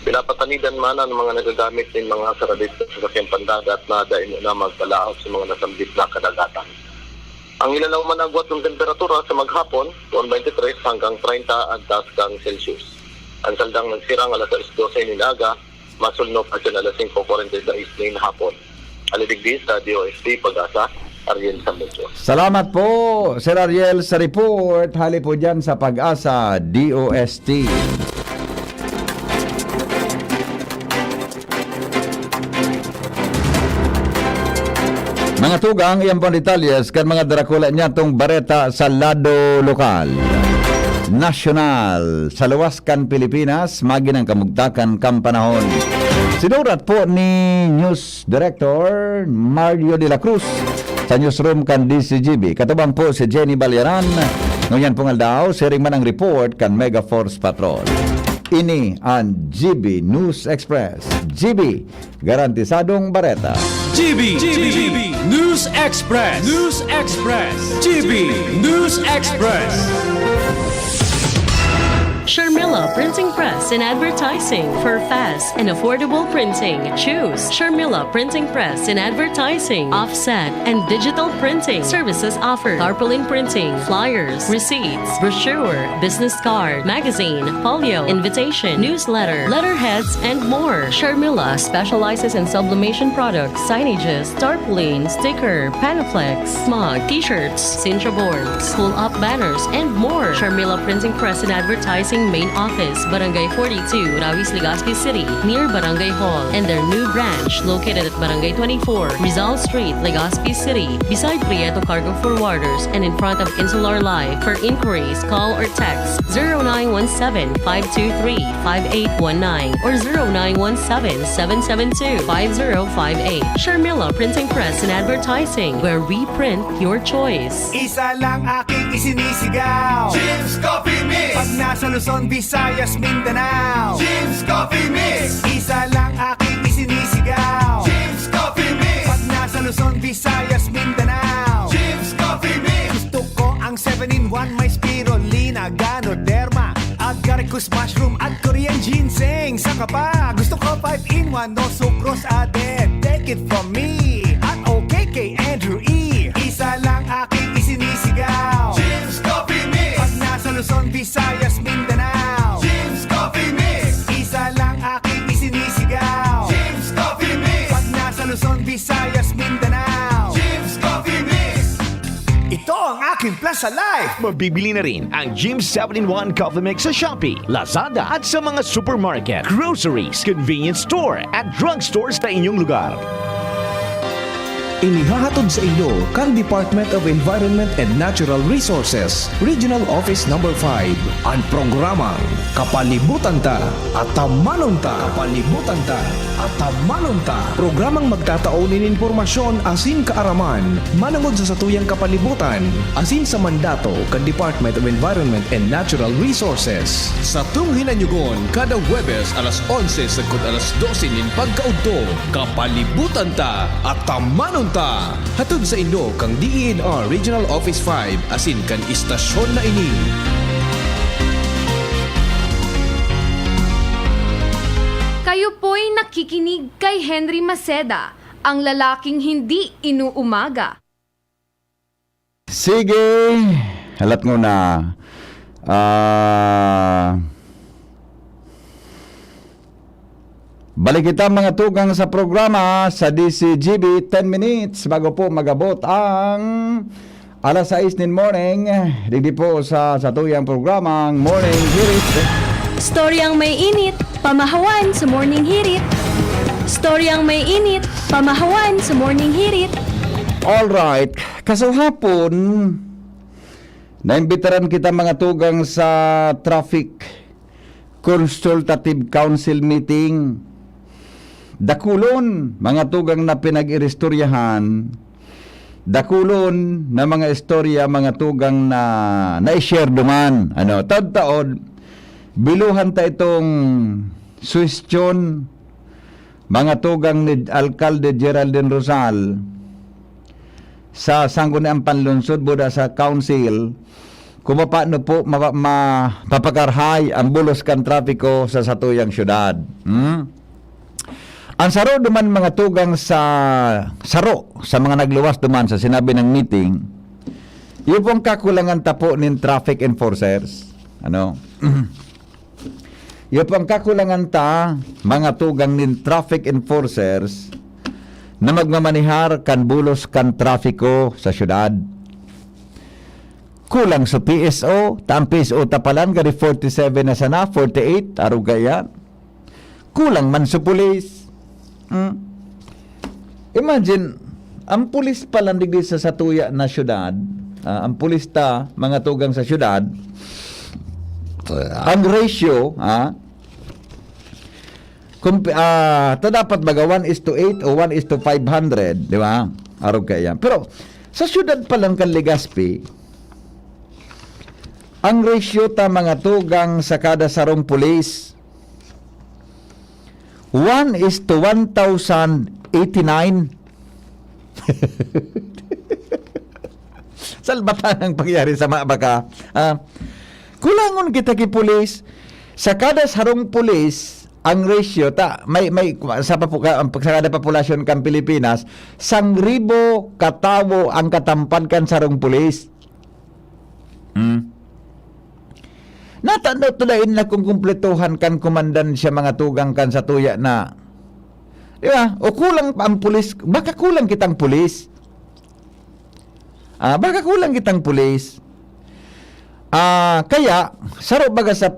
Pinapatanidan man ang mga nagagamit ng mga sarabit sa sasakyang pandagat na dahil na magpalaot sa mga nasambit na kadagatan. Ang ilalaw man agwat ng temperatura sa maghapon, 23 hanggang 30 at taas kang Celsius. Ang saldang nagsirang alas 12 nilaga, masulnok at yan alas 5:46 ng hapon. Alidigdi sa DOST Pag-asa, Ariel Samudio.
Salamat po, Sir Ariel, sa report. Hali po dyan sa Pag-asa DOST. Mga tugang, iyan pong detalyes kan mga darakula niya itong Bareta sa lado lokal. National, sa luwas kan Pilipinas, maging ang kamugtakan kang panahon. Sinurat po ni News Director Mario de la Cruz sa newsroom kan DCGB. Katubang po si Jenny Balyaran. Ngayon pong aldaw, sharing man ang report kan Mega Force Patrol. Ini ang GB News Express. GB, garantisadong Bareta.
GB News Express. News Express. GB News Express.
Sharmila Printing Press and Advertising for fast and affordable printing. Choose Sharmila Printing Press and Advertising, offset and digital printing services offered. Tarpaulin printing, flyers, receipts, brochure, business card, magazine, folio, invitation, newsletter, letterheads, and more. Sharmila specializes in sublimation products, signages, tarpaulin, sticker, panaflex, smog, t-shirts, cincha boards, pull-up banners, and more. Sharmila Printing Press and Advertising Marketing Main Office, Barangay 42, Rawis, Legazpi City, near Barangay Hall, and their new branch located at Barangay 24, Rizal Street, Legazpi City, beside Prieto Cargo Forwarders and in front of Insular Life. For inquiries, call or text 0917-523-5819 or 0917-772-5058. Sharmila Printing Press and Advertising, where we print your choice.
Isa lang aking isinisigaw, Jim's Coffee Mix. Pag nasa Luzon, Visayas, Mindanao, Jim's Coffee Mix. Isa lang aking isinisigaw, Jim's Coffee Mix. Pag nasa Luzon, Visayas, Mindanao, Jim's Coffee Mix. Gusto ko ang 7-in-1, may spirulina, ganoderma, agaricus mushroom at Korean ginseng. Saka pa, gusto ko 5-in-1, no sucrose added. Take it from me, at okay kay Andrew E. Isa lang aking isinisigaw, Jim's Coffee Mix. Pag nasa Luzon, Visayas, Mindanao, Jim's Coffee Mix. Isa lang aking isinisigaw, Jim's Coffee Mix. Pag nasa Luzon, Visayas, Mindanao, Jim's Coffee Mix. Ito ang aking plus sa life.
Mabibili na rin ang Jim's 7-in-1 Coffee Mix sa Shopee, Lazada at sa mga supermarket, groceries, convenience store at drugstores sa inyong lugar.
Inihahatod sa inyo kan Department of Environment and Natural Resources, Regional Office No. 5, ang programang Kapalibutan Ta at Tamanon Ta. Kapalibutan Ta at Tamanon Ta. Programang magtataon ng impormasyon asin kaaraman, manangod sa satuyang kapalibutan, asin sa mandato kan Department of Environment and Natural Resources. Sa tunghinanyugon, kada Huwebes alas 11 sagkod alas 12 nin pagkaudto, Kapalibutan Ta at Tamanon Ta. Hatod sa inyo kang DENR Regional Office 5 asin kan istasyon na ini.
Kayo po'y nakikinig kay Henry Maceda, ang lalaking hindi inuumaga.
Sige, halat mo na. Balik kita mga tugang sa programa sa DCGB 10 minutes bago po magabot ang alas 6 nin morning. Dito po sa tuyang programang Morning Hirit.
Storyang may init, pamahawan sa Morning Hirit. Storyang may init, pamahawan sa Morning Hirit.
Alright, kaso hapon naimbitaran kita mga tugang sa Traffic Consultative Council meeting. Dakulon, mga tugang na pinag-iristoryahan, dakulon na mga istorya, mga tugang na na-share duman. Taon-taon, biluhan ta itong suwestyon, mga tugang ni Alcalde Geraldine Rosal, sa Sangguniang Panlunsod, buda sa council, kung paano po mapakarhay ang bulos kan trapiko sa satuyang syudad. Ang saro duman mga tugang sa mga nagluwas duman sa sinabi ng meeting, yung pong kakulangan tapo ng traffic enforcers, yung pong kakulangan ta mga tugang ng traffic enforcers na magmamanihar kan bulos kan trafiko sa syudad. Kulang sa PSO, ang PSO tapalan gari 47 na sana, 48 arugaya. Kulang man sa pulis. Imagine, ang pulis pala digdi sa satuya na syudad, ang pulis ta, mga tugang sa syudad, ang ratio, dapat baga 1:8 o 1:500, di ba? Arog kaya. Pero, sa syudad palang kan Legazpi, ang ratio ta mga tugang sa kada sarong pulis, 1:1089. Salbatan ang pangyari sa mga baka. Kulangon kita ki pulis. Sa kada sarong pulis, ang ratio ta may sa kada populasyon kan Pilipinas, 1,000 katawo ang katampad kan sarong pulis. Natanda tulain na kung kumpletuhan kan kumandan siya mga tugang kan sa tuya na, di ba? O kulang pa ang pulis, baka kulang kitang pulis. Baka kulang kitang pulis. Kaya, saro baga sa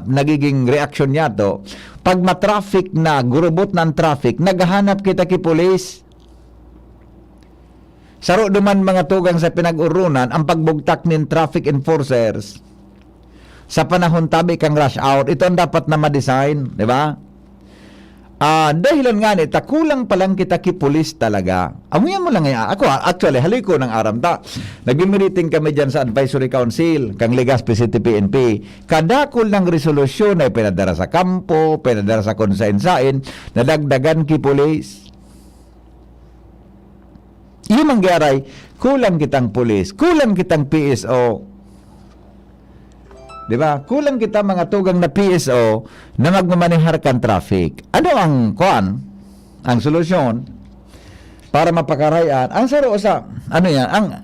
nagiging reaksyon niya to, pag matraffic na, gurubot ng traffic, naghahanap kita ki police. Saro duman mga tugang sa pinag-urunan, ang pagbugtak ng traffic enforcers sa panahon tabi kang rush hour, ito ang dapat na ma-design, di ba? Dahilan nga nita, kulang pa lang kita ki police talaga. Amuyan mo lang nga. Ako, actually, haliko ng aram ta. Nag-meeting kami dyan sa Advisory Council, kang Legazpi City PNP. Kadakol ng resolusyon ay pinadara sa kampo, pinadara sa konsainsain, nadagdagan ki police. Yung manggaray, kulang kitang police, kulang kitang PSO. Diba? Kulang kita mga tugang na PSO na magmamanihar kan traffic. Ano ang ang solusyon para mapakarayan? Ang saro sa ano yan? Ang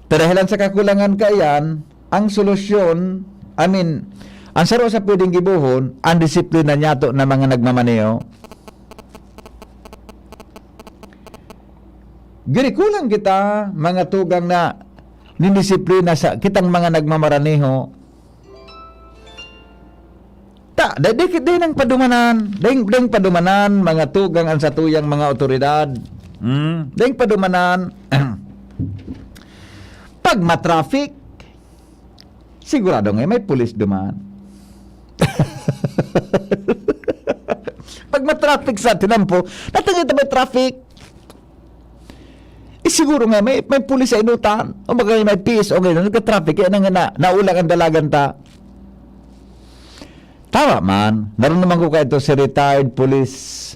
dahil sa kakulangan kayan, ang solusyon, ang saro sa pwedeng gibuhon, ang disiplina nyato na mga nagmamaneho. Giri kulang kita mga tugang na nindisiplina sa kitang mga nagmamaraneho. Di nang padumanan. Ding padumanan, mga tugang ang satuyang mga otoridad. Ding padumanan. Pag matraffic, sigurado nga may pulis duman. Pag matraffic sa tinampo, natangit may traffic. Siguro nga may pulis sa inutan. O magkaya may PSO ngayon, nagka-traffic, yan nga naulang ang dalagan ta. Tama man, naroon naman ko kayo si retired police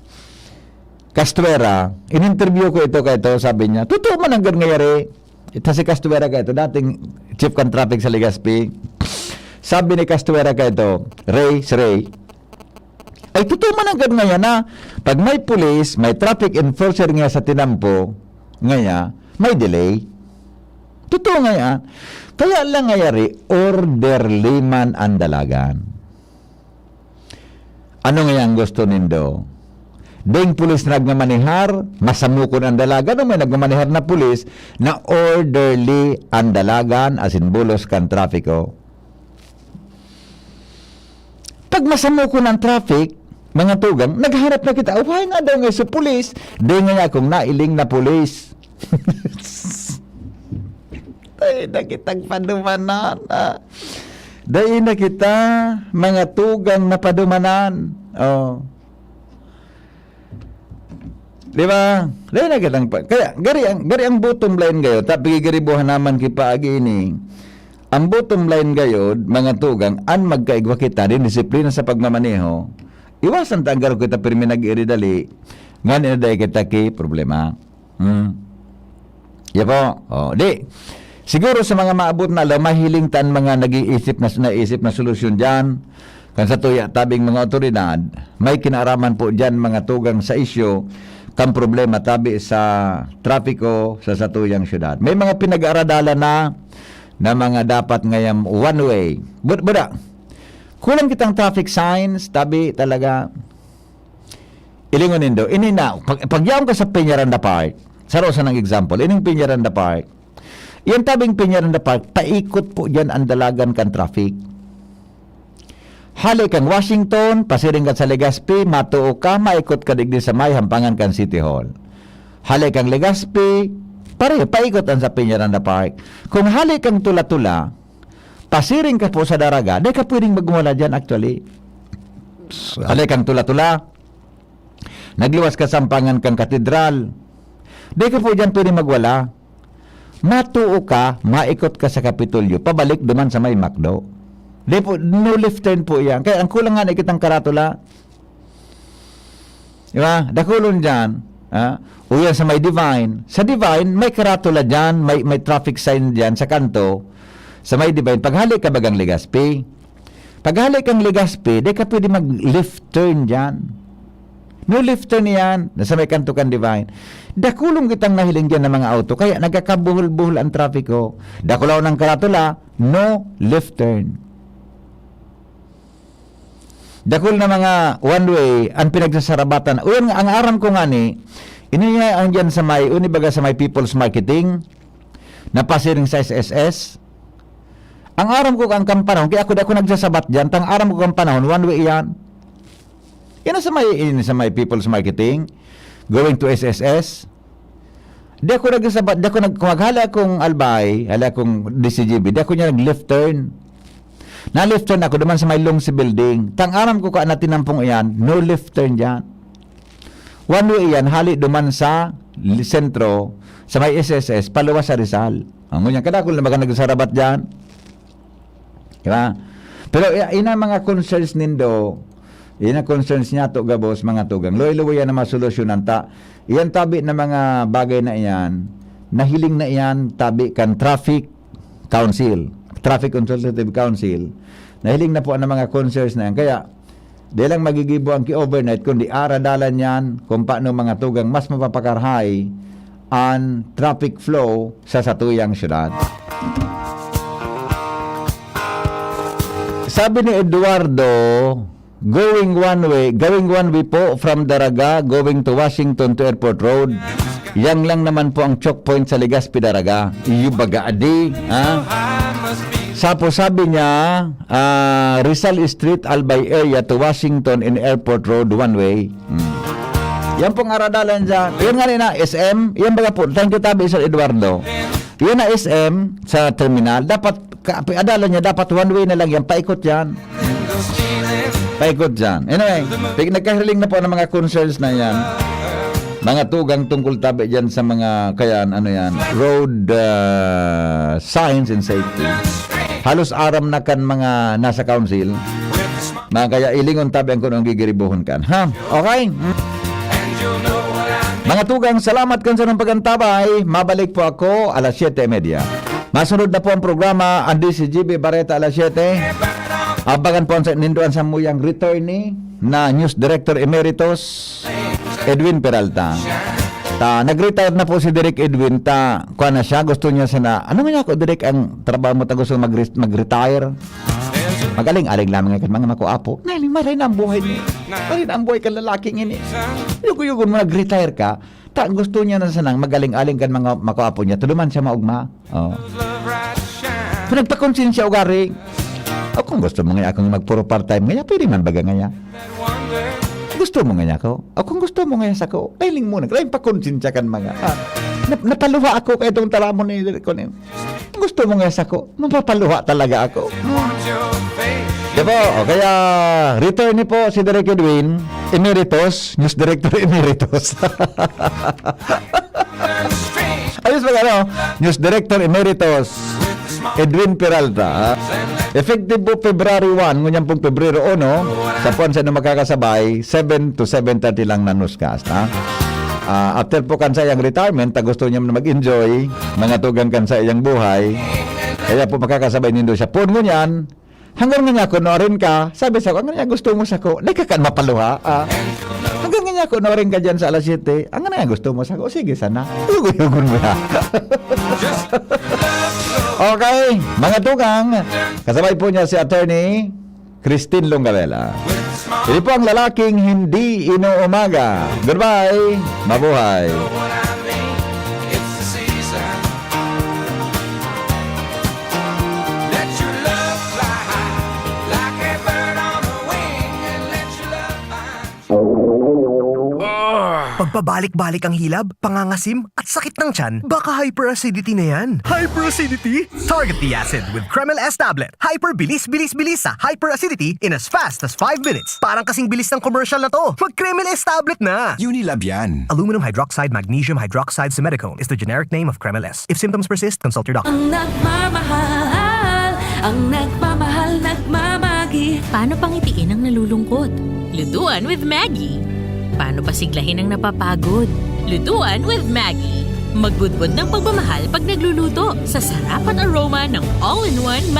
Castuera. In-interview ko ito kayo, sabi niya, totoo man ang ganyari. Ito si Castuera kayo, dating chief con traffic sa Legazpi. Sabi ni Castuera kayo, Ray, ay totoo man ang ganyan na pag may police, may traffic enforcer nga sa tinampo, ngayon, may delay. Totoo nga yan. Kaya lang ngayari, orderly man ang dalagan. Ano nga ang gusto nindo? Ding pulis na nagmamanihar, masamukon ang dalagan, o may nagmamanihar na pulis na orderly ang dalagan, asin bulos kan trafiko. Pag masamukon ang traffic, mga tugang, nagharap na kita, uhay nga daw nga sa pulis, di nga akong nailing na pulis. Ay, nakitang padumanan. Dahil na kita, mga tugang na padumanan. Oh. Di ba? Dahil na kitang kaya, gari ang bottom line gayo, tapi garibuhan naman kipaagi ini. Ang bottom line gayo, mga tugang, an magkaigwa kita, din disiplina sa pagmamaneho, iwasan tanggar kita pirmi nag-iridali, nga nila dahil kita ki problema. Ya po? Oh, di. Siguro sa mga maabot na alam, mahiling tan mga nag-iisip na solusyon dyan. Kan sa tuya tabing mga otoridad, may kinaaraman po dyan mga tugang sa isyo, kang problema tabi sa trapiko sa satuyang syudad. May mga pinag-aradala na mga dapat ngayam one way. Buda, kulang kitang traffic signs, tabi talaga. Ilingon nindo, ini na, pagyaon ka sa Peñaranda Park, sarosa ng example, ining Peñaranda Park, yung tabing Peñaranda Park, paikot po dyan ang dalagan kan traffic. Hali kang Washington, pasiring ka sa Legazpi, matuo ka, maikot ka digdi sa may hampangan kan City Hall. Hali kang Legazpi, paikot ang sa Peñaranda Park. Kung hali kang tula-tula, pasiring ka po sa Daraga, di ka pwedeng magmula dyan actually. Hali kang tula-tula, nagliwas ka sa hampangan kang katedral, di ka po dyan pwedeng magwala. Matuo ka, maikot ka sa Kapitolyo, pabalik duman sa may Macdo. No left turn po yan. Kaya ang kulang nga na ikitang karatula. Diba? Dakulon dyan. O yan sa may Divine. Sa Divine, may karatula dyan, may traffic sign dyan sa kanto. Sa may Divine, paghali ka bagang Legazpi. Paghali kang Legazpi, di ka pwede mag-left turn dyan. No left turn yan, nasa may kanto kan Divine. Dakulong kitang nahiling dyan ng mga auto, kaya nagkakabuhol-buhol ang trafiko. Dakulaw ng karatula, no left turn. Dakul na mga one way, ang pinagsasarabatan. Uyan nga, ang aram ko nga ni, iniya ang dyan sa may, unibaga sa may People's Marketing, napasiring sa SSS, Ang aram ko kang panahon, kaya ako nagsasabat dyan, tang aram ko kang panahon, one way yan. Yan sa may people's marketing, going to SSS. Di ako nagsasabat, kung maghala akong albay, hala akong DCGB, di ako niya nag-left turn. Na-left turn ako duman sa may Longsi building. Tang aram ko ka na tinampong iyan, no left turn dyan. One way yan, hali duman sa sentro, sa may SSS, paluwas sa Rizal. Ang ngunyan, kada kung naman nagsarabat dyan. Diba? Pero ina mga concerns nindo, ina concerns niya to gabos, mga tugang. Loy-loy yan na masolusyonan ta. Iyan tabi na mga bagay na iyan, nahiling na iyan tabi kan Traffic Council, Traffic Consultative Council. Nahiling na po ang mga concerns na yan. Kaya, di lang magigibo ang ki-overnight, kundi aradalan yan kung paano mga tugang mas mapapakarhay ang traffic flow sa satuyang syudad. Sabi ni Eduardo, going one way po from Daraga, going to Washington to Airport Road. Yang lang naman po ang choke point sa Legazpi Daraga. Iyo baga adi, ha? Sabi niya, Rizal Street, Albay area to Washington in Airport Road, one way. Yan pong aradalan dyan. Yan nga rin na, SM. Yan baga po, thank you tabi, Sir Eduardo. Yan na SM sa terminal. Dapat, adalan niya, dapat one way na lang yan. Paikot yan. Paikot dyan. Anyway, nagkahiling na po ng mga concerns na yan. Mga tugang tungkol tabi dyan sa mga, road signs and safety. Halos aram na kan mga nasa council. Kaya ilingon tabi ang kunong gigiribuhon kan. Ha? Okay? Mga tugang, salamat kan sa ng pagantabay. Mabalik po ako alas 7:30. Masunod na po ang programa ang DCGB Bareta alas 7. Abangan po sa ninduan sa muyang returnee na News Director Emeritus Edwin Peralta. Nag-retire na po si Direk Edwin. Kuha na siya, gusto niya sana. Ano nga ako, Direk, ang trabaho mo gusto mag-retire? Magaling-aling lamang nga mga makuapo. Naling, maray na ang buhay niya. Maray na ang buhay ka lalaking ini. Yugo-yugo mo nag-retire ka. Gusto niya na sanang magaling-aling kan mga makuapo niya. Tuluman siya maugma. Nagpakonsensya ugari. Kung gusto mo nga akong magpuro part-time nga, pwede man baga nga. Gusto mo nga ako? Kung gusto mo nga sa ko, kailing muna. Kailing pakonsensya kan mga. Napaluha ako kaya itong talamon ni Direk. Gusto mo nga sa ko, mapapaluha talaga ako. Diba? Kaya return ni po si Direk Edwin Emeritus, News Director Emeritus. Ayos ba News Director Emeritus Edwin Peralta. Effective po February 1, ngunyan pong Pebrero 1, sa puwan sa makakasabay, 7 to 7:30 lang na newscast. After po kansa yung retirement, gusto niya mag-enjoy, mga tugang kansa iyang buhay, kaya po makakasabay nindo siya. Pun ngunyan, hanggang nga ako norin ka, sabi sa ko, hanggang nga gusto mo sa ko, nagkakan mapaluha. Hanggang nga ako norin ka dyan sa alas 7, hanggang nga gusto mo sa ko, sige sana, yugo-yugon mo na. Okay, mga tugang, kasabay po niya si Attorney Christine Longabella. Hindi po ang lalaking hindi inuumaga. Goodbye, mabuhay.
Pagpabalik-balik ang hilab, pangangasim, at sakit ng tiyan, baka hyperacidity na yan. Hyperacidity? Target the acid with Kremel S tablet. Hyper bilis sa hyperacidity in as fast as 5 minutes. Parang kasing bilis ng commercial na to. Mag-Kremel S tablet na.
Unilab yan.
Aluminum hydroxide magnesium hydroxide simethicone is the generic name of Kremel S. If symptoms persist, consult your doctor.
Ang nagmamahal, nagmamagi.
Paano pangitiin ang nalulungkot? Lutuan with Maggie. Paano pasiglahin ang napapagod? Lutuan with Maggie. Magbudbud ng pagmamahal pag nagluluto sa sarap at aroma ng all-in-one Maggie.